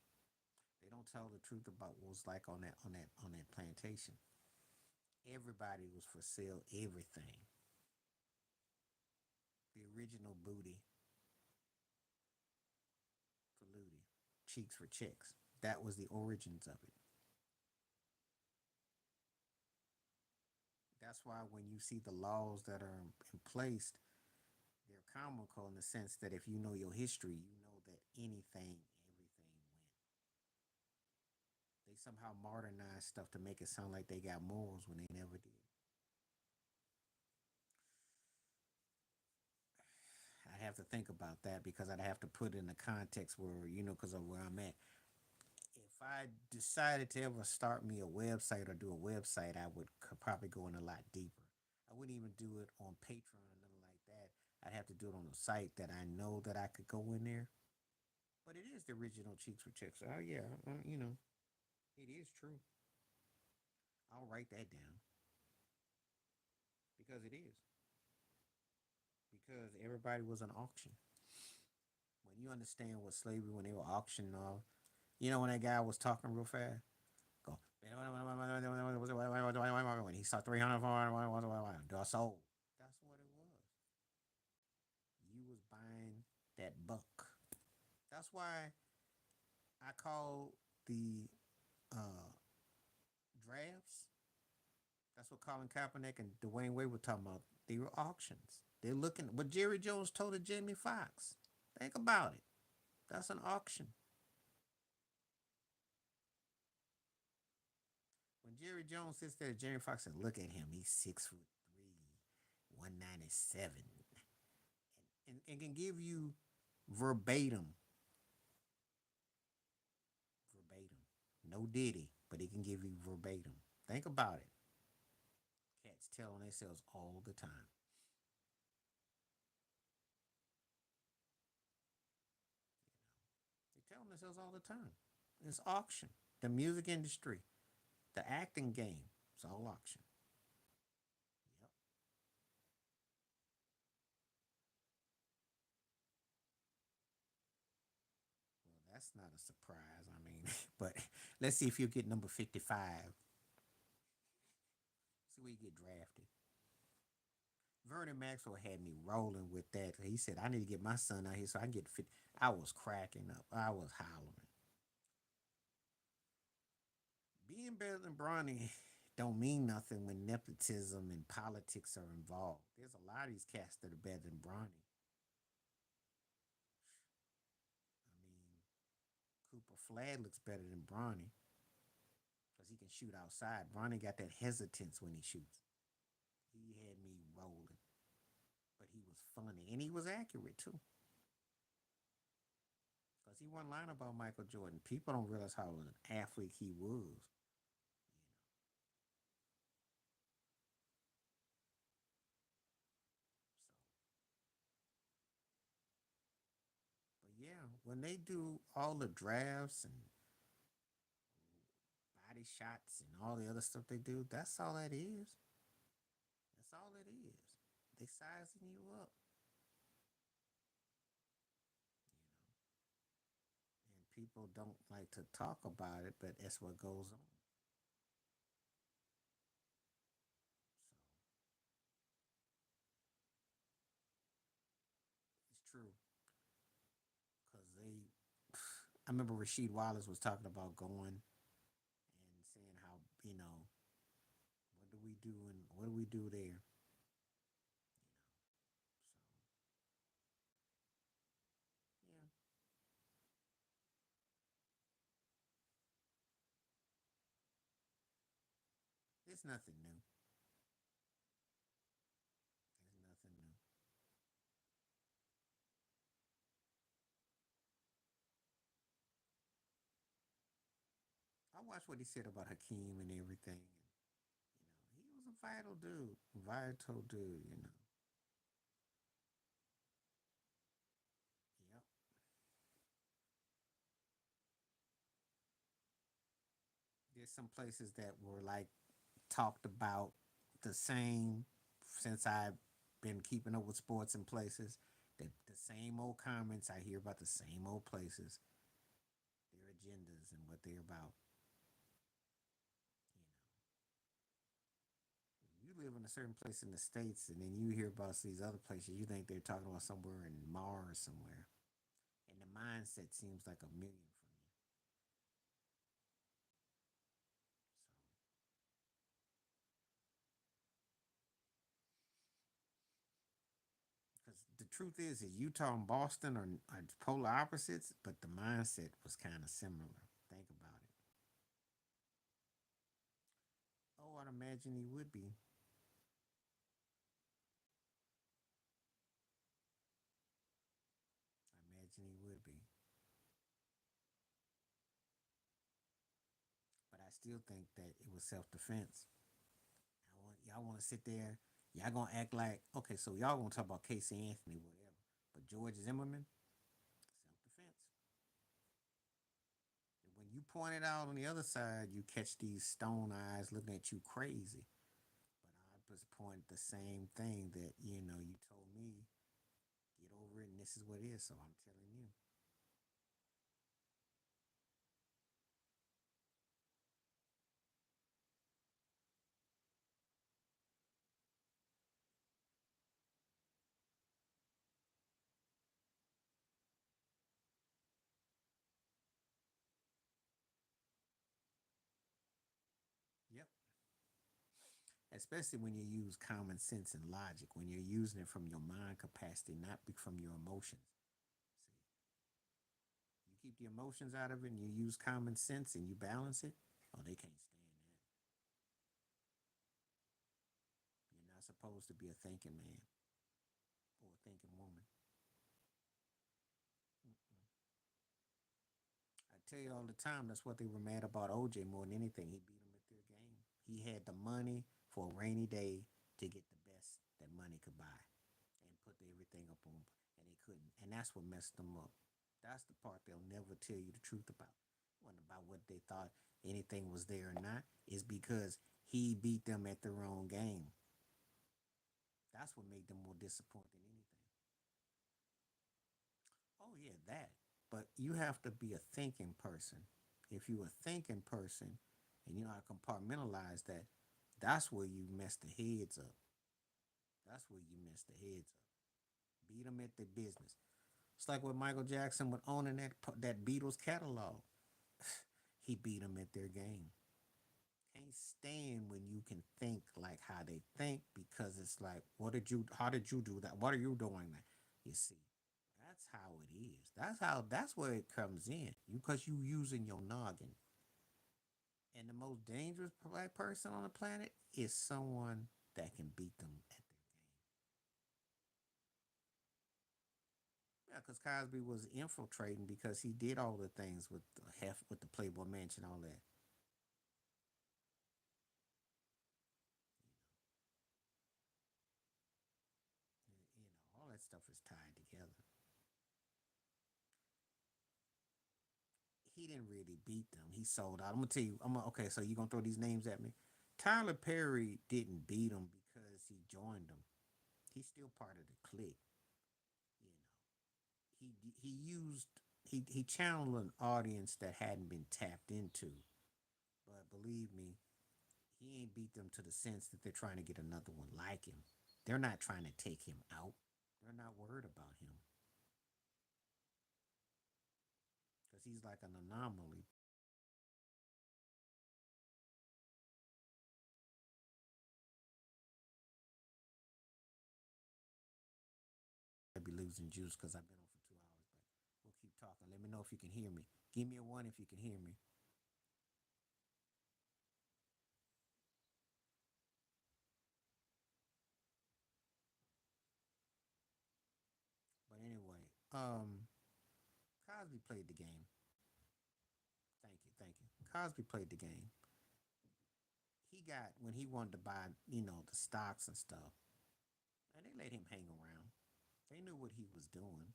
They don't tell the truth about what it was like on that plantation. Everybody was for sale, everything. The original booty for Ludi, cheeks for chicks. That was the origins of it. That's why when you see the laws that are in place, they're comical in the sense that if you know your history, you know that everything went. They somehow modernize stuff to make it sound like they got morals when they never did. I have to think about that because I'd have to put it in the context where, because of where I'm at. If I decided to ever start me a website or do a website, I would probably go in a lot deeper. I wouldn't even do it on Patreon or nothing like that. I'd have to do it on a site that I know that I could go in there But it is the original Cheeks for Chicks. Oh yeah, you know, it is true. I'll write that down because it is. Because everybody was an auction. When you understand what slavery, when they were auctioning off, you know, when that guy was talking real fast, go, when he saw 300 for sold. That's what it was. You was buying that buck. That's why I call the uh, drafts. That's what Colin Kaepernick and Dwayne Wade were talking about. They were auctions. They're looking what Jerry Jones told to Jamie Foxx. Think about it. That's an auction. When Jerry Jones sits there, Jerry Foxx said, "Look at him. He's 6'3", 197, and can give you verbatim, verbatim. No Diddy, but he can give you verbatim. Think about it. Cats tell on themselves all the time. They tell on themselves all the time. It's auction. The music industry, the acting game, it's all auction. Yep. Well, that's not a surprise. I mean, but let's see if you get number 55. See where you get drafted. Vernon Maxwell had me rolling with that. He said, I need to get my son out here so I can get fit. I was cracking up. I was hollering. Being better than Bronny don't mean nothing when nepotism and politics are involved. There's a lot of these cats that are better than Bronny. I mean, Cooper Flag looks better than Bronny because he can shoot outside. Bronny got that hesitance when he shoots. He had me rolling, but he was funny and he was accurate too. Because he wasn't lying about Michael Jordan. People don't realize how an athlete he was. So, but yeah, when they do all the drafts and body shots and all the other stuff they do, that's all that is. That's all it is. They sizing you up, and people don't like to talk about it, but that's what goes on. So it's true because they. I remember Rasheed Wallace was talking about going and saying how what do we do and what do we do there. So yeah, it's nothing new. It's nothing new. I watched what he said about Hakeem and everything. And, he was a vital dude. Yep. There's some places that were like talked about the same since I've been keeping up with sports and places. The same old comments I hear about the same old places, their agendas and what they're about. You live in a certain place in the states, and then you hear about these other places. You think they're talking about somewhere in Mars somewhere, and the mindset seems like a million from you. Because the truth is Utah and Boston are polar opposites, but the mindset was kind of similar. Think about it. Oh, I'd imagine he would be. I imagine he would be. But I still think that it was self defense. Y'all want to sit there. Y'all gonna act like okay, so y'all gonna talk about Casey Anthony, whatever. But George Zimmerman, self defense. pointed out on the other side, you catch these stone eyes looking at you crazy. But I just pointed the same thing that, you told me, get over it, and this is what it is. So I'm telling you. Yep. Especially when you use common sense and logic, when you're using it from your mind capacity, not from your emotions. See, you keep the emotions out of it and you use common sense and you balance it, oh, they can't stand that. You're not supposed to be a thinking man or a thinking woman. Mm-mm. I tell you all the time, that's what they were mad about OJ more than anything. He beat them at their game. He had the money for a rainy day to get the best that money could buy and put everything up on, and they couldn't. And that's what messed them up. That's the part they'll never tell you the truth about. It wasn't about what they thought anything was there or not. It's because he beat them at their own game. That's what made them more disappointed than anything. Oh yeah, that. But you have to be a thinking person. If you're a thinking person and you know how to compartmentalize that, that's where you mess the heads up. That's where you mess the heads up. Beat them at their business. It's like what Michael Jackson with owning that Beatles catalog. He beat them at their game. Can't stand when you can think like how they think because it's like, how did you do that? What are you doing that? You see, that's how it is. That's where it comes in. Because you using your noggin. And the most dangerous black person on the planet is someone that can beat them at their game. Yeah, because Cosby was infiltrating because he did all the things with with the Playboy Mansion, all that. All that stuff is tied together. He didn't really beat them. He sold out. I'm gonna tell you. Okay. So you gonna throw these names at me? Tyler Perry didn't beat him because he joined them. He's still part of the clique. You know, he used he channeled an audience that hadn't been tapped into. But believe me, he ain't beat them to the sense that they're trying to get another one like him. They're not trying to take him out. They're not worried about him because he's like an anomaly. I'd be losing juice because I've been on for 2 hours, but we'll keep talking. Let me know if you can hear me. Give me a one if you can hear me. But anyway, Cosby played the game. Thank you, thank you. Cosby played the game. He got when he wanted to buy, the stocks and stuff, and they let him hang around. They knew what he was doing.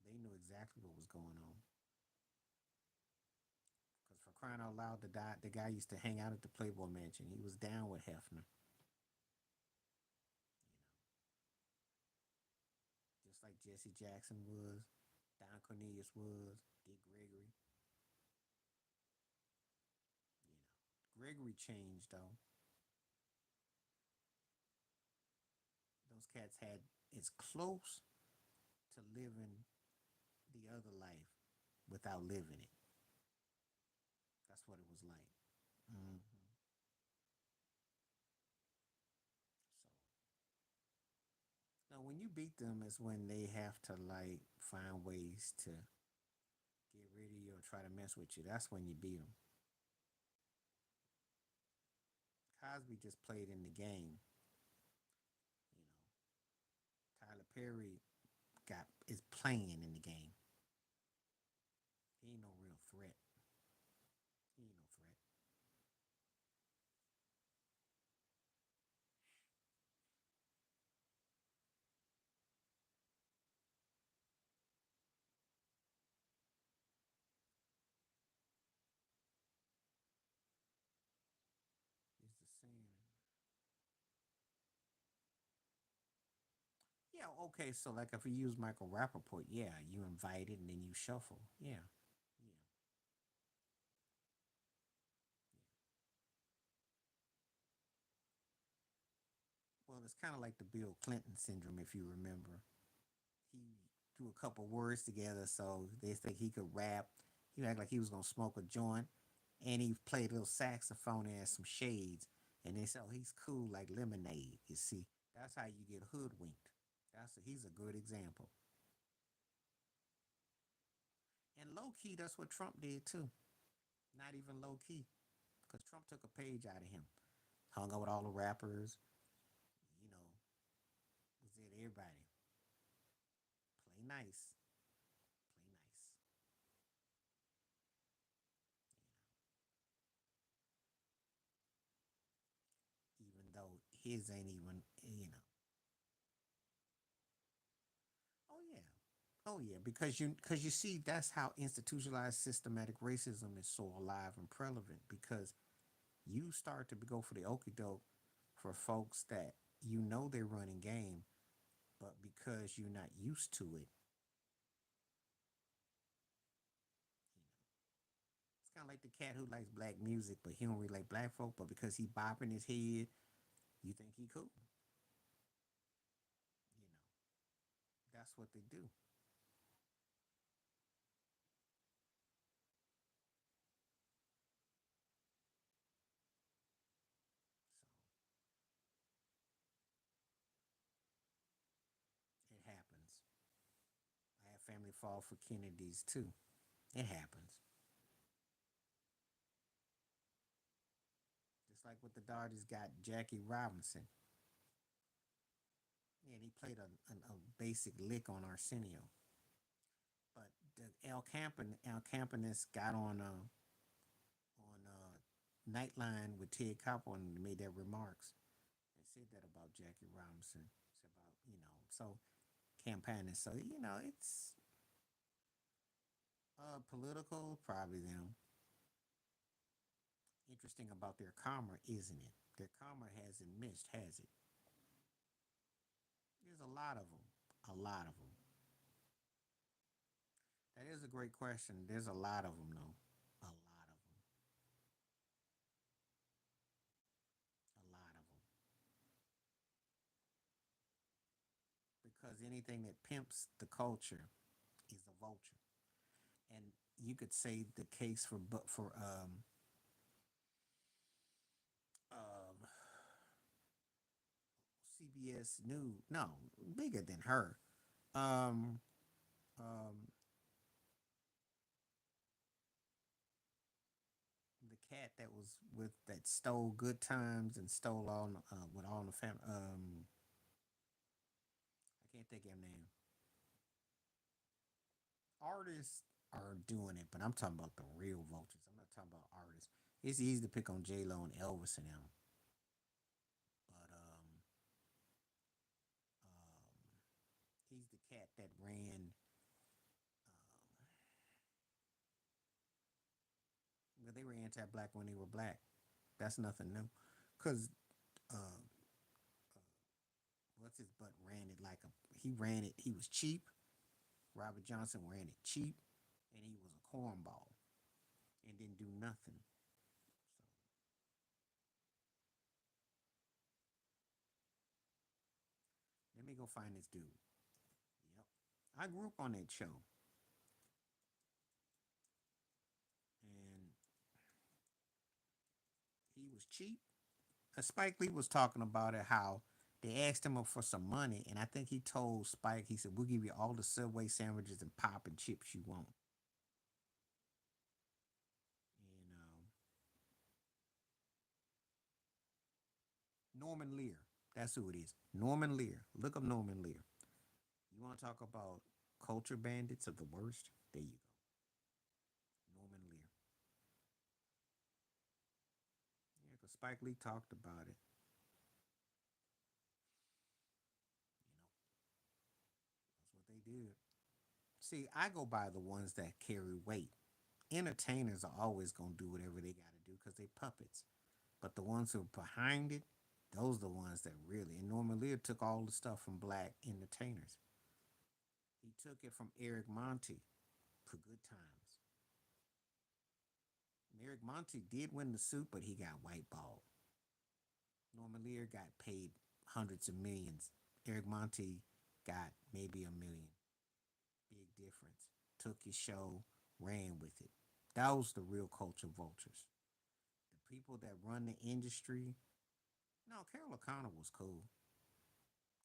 They knew exactly what was going on. Because for crying out loud, the guy used to hang out at the Playboy Mansion. He was down with Hefner, just like Jesse Jackson was, Don Cornelius was, Dick Gregory. You know, Gregory changed though. Those cats had it's close to living the other life without living it. That's what it was like. Mm-hmm. So now, when you beat them, is when they have to like find ways to get rid of you or try to mess with you. That's when you beat them. Cosby just played in the game. You know, Tyler Perry got is playing in the game. He ain't no real threat. He ain't no threat. Oh, okay. So like if you use Michael Rappaport, yeah, you invite it and then you shuffle. Yeah. Yeah. Well, it's kind of like the Bill Clinton syndrome, if you remember. He threw a couple words together so they think he could rap. He acted like he was gonna smoke a joint, and he played a little saxophone and had some shades. And they said, "Oh, he's cool like lemonade." You see, that's how you get hoodwinked. He's a good example. And low key, that's what Trump did too. Not even low key, because Trump took a page out of him. Hung out with all the rappers. You know, was it everybody play nice, play nice. Even though his ain't even, Oh yeah. Oh yeah, because you see that's how institutionalized systematic racism is so alive and prevalent because you start to go for the okie doke for folks that you know they're running game, but because you're not used to it, you know, it's kind of like the cat who likes black music, but he don't really like black folk, but because he bopping his head, you think he cool. You know, that's what they do. So it happens. I have family fall for Kennedys too. It happens. Just like with the Dodgers got Jackie Robinson. Yeah, and he played a basic lick on Arsenio. But the El Campanist got on Nightline with Ted Koppel and made their remarks and said that about Jackie Robinson. It's about so campaigning. So it's political, probably them. Interesting about their karma, isn't it? Their karma hasn't missed, has it? There's a lot of them. A lot of them. That is a great question. There's a lot of them, though. A lot of them. A lot of them. Because anything that pimps the culture is a vulture. And you could say the case for um, CBS News. No, bigger than her. Um, um, the cat that was with that stole good times and stole all with all the family. I can't think of her name. Artists are doing it, but I'm talking about the real vultures. I'm not talking about artists. It's easy to pick on J Lo and Elvis and them, but he's the cat that ran. Well, they were anti-black when they were black. That's nothing new, cause uh, what's his butt ran it like a he ran it. He was cheap. Robert Johnson ran it cheap, and he was a cornball and didn't do nothing. So let me go find this dude. Yep, I grew up on that show, and he was cheap. Spike Lee was talking about it how they asked him for some money, and I think he told Spike, he said, "We'll give you all the Subway sandwiches and pop and chips you want." And Norman Lear, that's who it is. Norman Lear. Look up Norman Lear. You want to talk about culture bandits of the worst? There you go. Norman Lear. Yeah, because Spike Lee talked about it. That's what they did. See, I go by the ones that carry weight. Entertainers are always going to do whatever they got to do because they puppets. But the ones who are behind it, Those the ones that really. And Norman Lear took all the stuff from black entertainers. He took it from Eric Monty for Good Times. And Eric Monty did win the suit, but he got whiteballed. Norman Lear got paid hundreds of millions. Eric Monty got maybe a million. Big difference. Took his show, ran with it. Those the real culture vultures. The people that run the industry. No, Carol O'Connor was cool.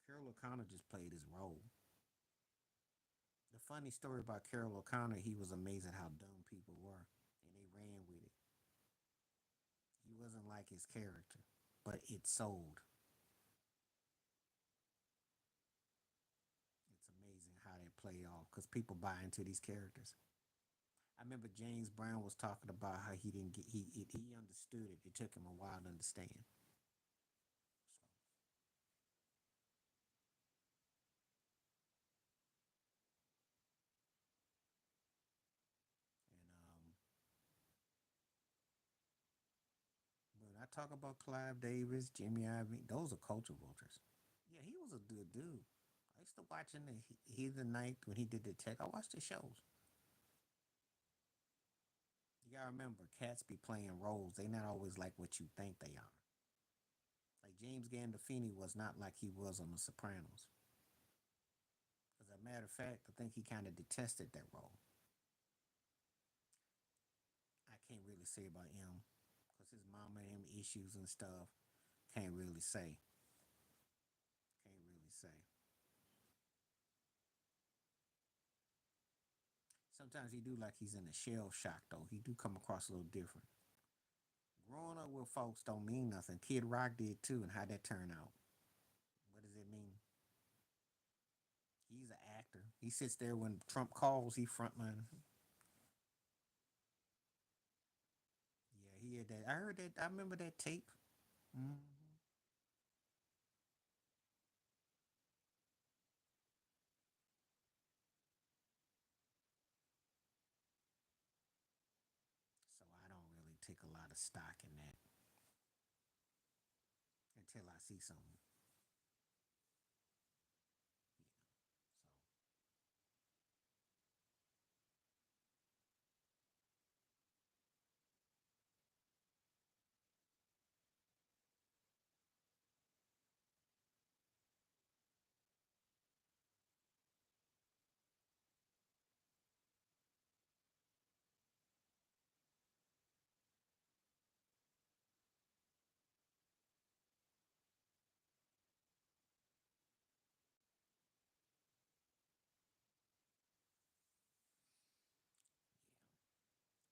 Carol O'Connor just played his role. The funny story about Carol O'Connor, he was amazed at how dumb people were, and they ran with it. He wasn't like his character, but it sold. It's amazing how they play off because people buy into these characters. I remember James Brown was talking about how he didn't get he understood it. It took him a while to understand. And when I talk about Clive Davis, Jimmy Iovine, those are culture vultures. Yeah, he was a good dude. I used to watch in the Heathen Night when he did the tech. I watched the shows. You gotta remember, cats be playing roles. They not always like what you think they are. Like James Gandolfini was not like he was on The Sopranos. As a matter of fact, I think he kind of detested that role. I can't really say about him because his mama and him issues and stuff. Can't really say. Can't really say. Sometimes he do like he's in a shell shock though. He do come across a little different. Growing up with folks don't mean nothing. Kid Rock did too, and how that turned out. What does it mean? He's an actor. He sits there when Trump calls. He frontline. Yeah, he had that. I heard that. I remember that tape. Mm-hmm. So I don't really take a lot of stock in that until I see something.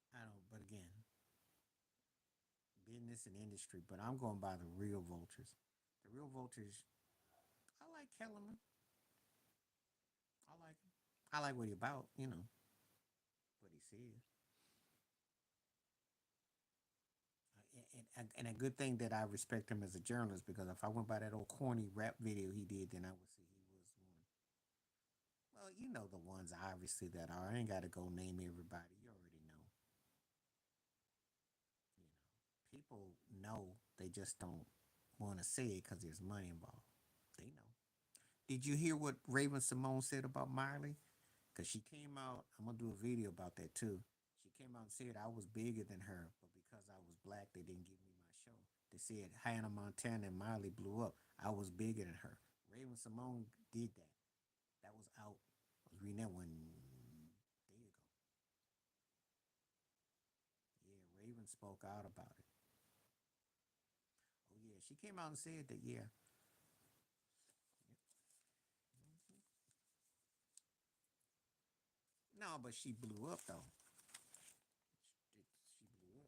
So I don't. But again, business and industry. But I'm going by the real vultures. The real vultures. I like Kellerman. I like him. I like what he about. What he says. And a good thing that I respect him as a journalist because if I went by that old corny rap video he did, then I would say he was one. Well, you know the ones obviously that are. I ain't got to go name everybody. You already know. You know, people know. They just don't want to say it because there's money involved. They know. Did you hear what Raven Simone said about Miley? Because she came out. I'm gonna do a video about that too. She came out and said I was bigger than her, but because I was black, they didn't give me my show. They said Hannah Montana and Miley blew up. I was bigger than her. Raven Simone did that. That was out. I was reading that one. There you go. Yeah, Raven spoke out about it. Oh yeah, she came out and said that. Yeah. No, but she blew up though. She blew up.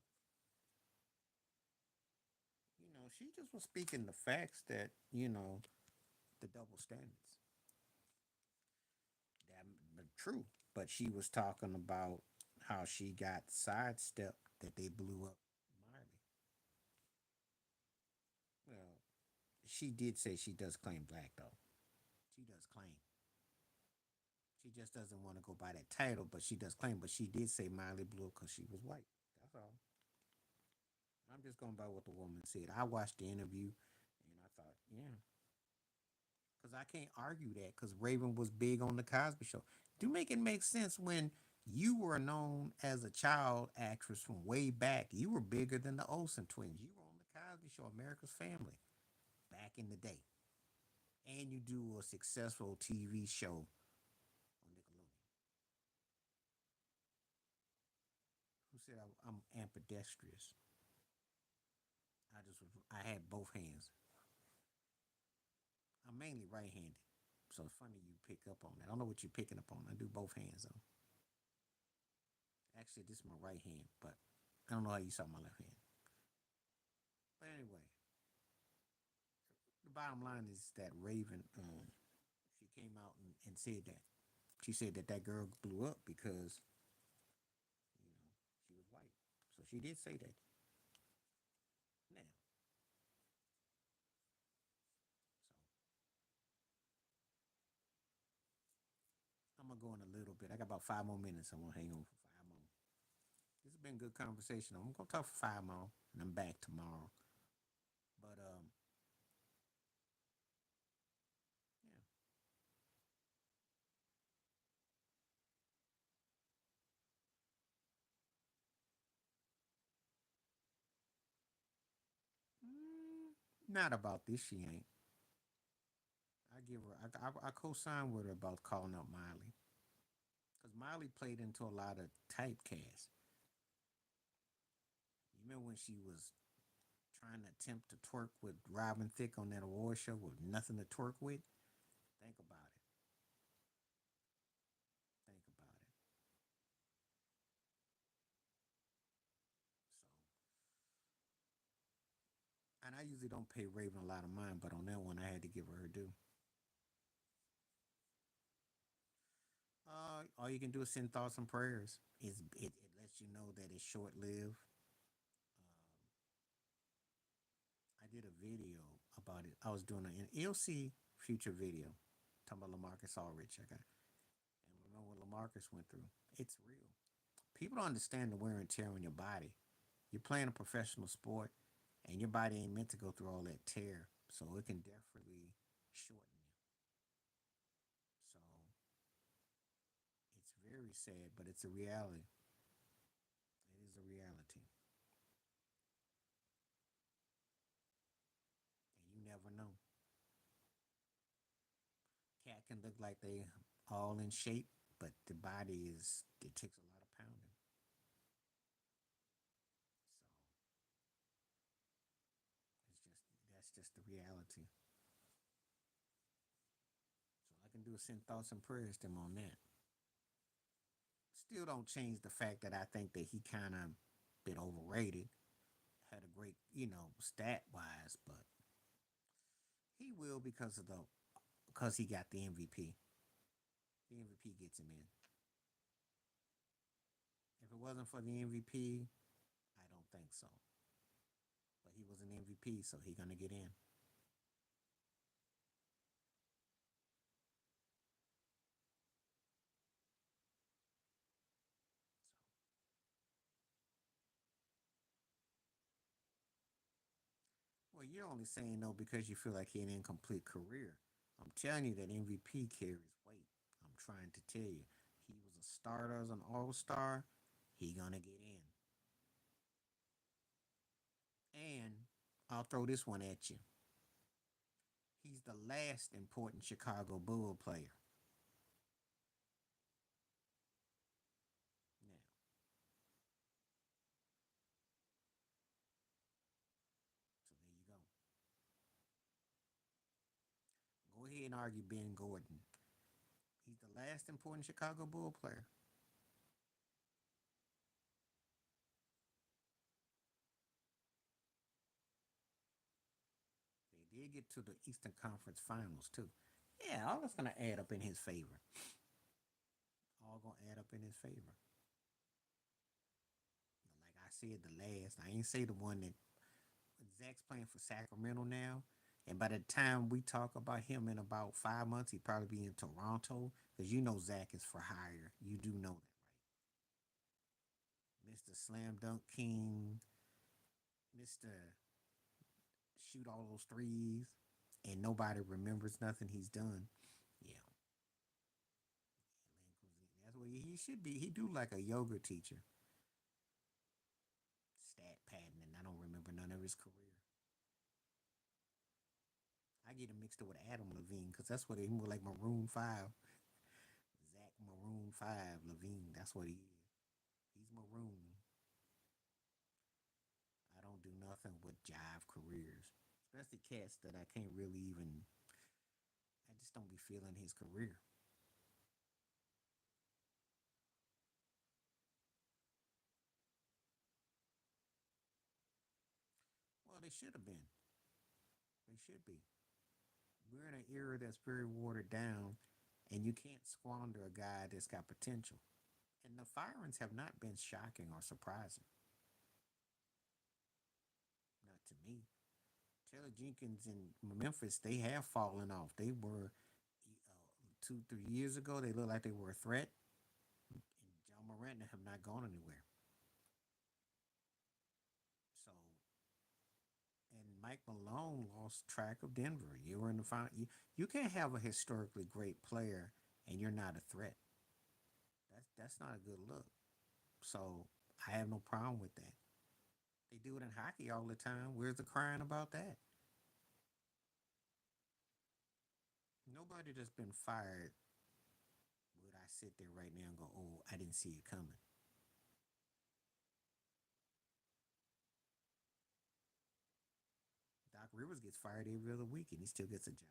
She just was speaking the facts that the double standards. That true, but she was talking about how she got sidestepped that they blew up Miley. Well, she did say she does claim black though. She does claim. She just doesn't want to go by that title, but she does claim. But she did say Miley blew up because she was white. That's all. I'm just going by what the woman said. I watched the interview, and thought, yeah, because I can't argue that because Raven was big on the Cosby Show. Do make it make sense when you were known as a child actress from way back? You were bigger than the Olsen twins. You were on the Cosby Show, America's Family, back in the day, and you do a successful TV show on Nickelodeon. Who said I'm ambidextrous? I had both hands. I'm mainly right-handed, so it's funny you pick up on that. I don't know what you're picking up on. I do both hands though. Actually, this is my right hand, but I don't know how you saw my left hand. But anyway, the bottom line is that Raven, she came out and said that. She said that that girl blew up because you know she was white. So she did say that. Now, so I'm gonna go in a little bit. I got about 5 more minutes. I'm gonna hang on for 5 more. This has been a good conversation. I'm gonna talk for 5 more, and I'm back tomorrow. But yeah. Not about this. She ain't. I give her. I co-sign with her about calling out Miley because Miley played into a lot of typecast. You remember when she was trying to attempt to twerk with Robin Thicke on that award show with nothing to twerk with? Think about it. Think about it. So, and I usually don't pay Raven a lot of mind, but on that one, I had to give her due. All you can do is send thoughts and prayers. It lets you know that it's short lived. I did a video about it. I was doing an ELC future video talking about Lamarcus Aldridge. I got and we know what Lamarcus went through. It's real. People don't understand the wear and tear on your body. You're playing a professional sport, and your body ain't meant to go through all that tear. So it can definitely shorten you. So it's very sad, but it's a reality. It is a reality, and you never know. Cat can look like they all in shape, but the body is it takes a lot of pounding. So that's just the reality. So all I can do is send thoughts and prayers to him on that. Still don't change the fact that I think that he kind of been overrated. Had a great, stat wise, but he will because he got the MVP. The MVP gets him in. If it wasn't for the MVP, I don't think so. But he was an MVP, so he gonna get in. Well, you're only saying no because you feel like he had an incomplete career. I'm telling you that MVP carries weight. I'm trying to tell you. He was a starter as an all-star. He gonna get in. And I'll throw this one at you. He's the last important Chicago Bull player. Now, so there you go. Go ahead and argue Ben Gordon. He's the last important Chicago Bull player. They did get to the Eastern Conference Finals too. Yeah, all that's gonna add up in his favor. All gonna add up in his favor. Like I said, the last. I ain't say the one that Zach's playing for Sacramento now. And by the time we talk about him in about 5 months, he'd probably be in Toronto. Because you know Zach is for hire. You do know that, right? Mr. Slam Dunk King, Mr. Shoot all those threes. and nobody remembers nothing he's done. Yeah, that's what he should be. He do like a yoga teacher, stat pattern, and I don't remember none of his career. I get him mixed up with Adam Levine because that's what he more like Maroon Five. Zach Maroon Five Levine. That's what he is. He's maroon. I don't do nothing with jive careers, especially cats that I can't really even. I just don't be feeling his career. Well, they should have been. They should be. We're in an era that's very watered down, and you can't squander a guy that's got potential. And the firings have not been shocking or surprising, not to me. Taylor Jenkins in Memphis, they have fallen off. They were 2, 3 years ago. They looked like they were a threat, and John Morant have not gone anywhere. So, and Mike Malone lost track of Denver. You were in the final. You can't have a historically great player and you're not a threat. That's not a good look. So I have no problem with that. They do it in hockey all the time. Where's the crying about that? Nobody that's been fired would I sit there right now and go, "Oh, I didn't see it coming." Doc Rivers gets fired every other week and he still gets a job.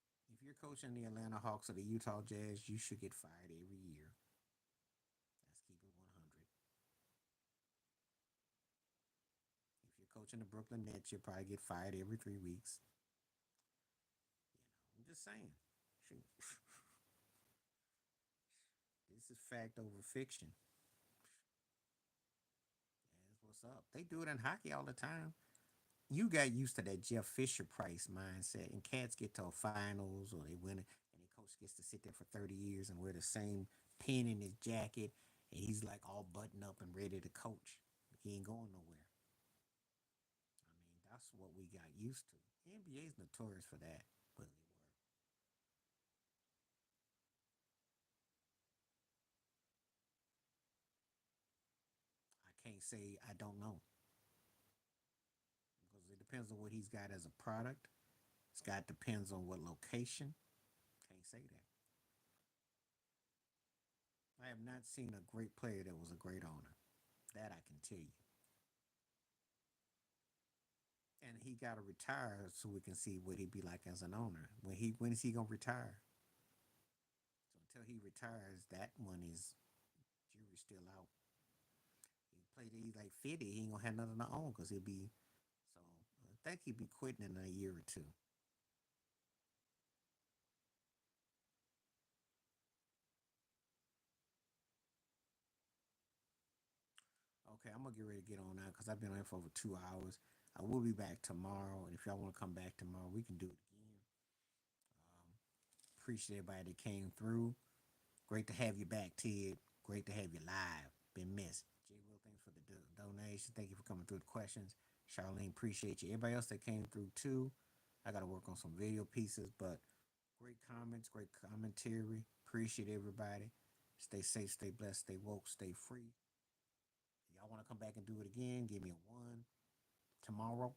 So, really, if you're coaching the Atlanta Hawks or the Utah Jazz, you should get fired every year. Let's keep it 100. If you're coaching the Brooklyn Nets, you'll probably get fired every 3 weeks. I'm just saying. Shoot. This is fact over fiction. That's what's up. They do it in hockey all the time. You got used to that Jeff Fisher Price mindset, and cats get to a finals or they win it, and the coach gets to sit there for 30 years and wear the same pin in his jacket, and he's like all buttoned up and ready to coach. He ain't going nowhere. I mean, that's what we got used to. The NBA is notorious for that, but they were. I can't say I don't know because it depends on what he's got as a product. It's got depends on what location. Can't say that. I have not seen a great player that was a great owner. That I can tell you. And he got to retire so we can see what he'd be like as an owner. When is he gonna retire? So until he retires, that one is jury's still out. He played he's like 50, he ain't gonna have nothing to own because he'll be so. I think he'd be quitting in a year or two. Okay, I'm gonna get ready to get on now because I've been on here for over 2 hours. I will be back tomorrow, and if y'all want to come back tomorrow, we can do it again. Um, Appreciate everybody that came through. Great to have you back, Ted. Great to have you live. Been missed. Jay Will, thanks for the donation. Thank you for coming through the questions. Charlene, appreciate you. Everybody else that came through too. I got to work on some video pieces, but great comments, great commentary. Appreciate everybody. Stay safe, stay blessed, stay woke, stay free. Y'all want to come back and do it again? Give me a one tomorrow.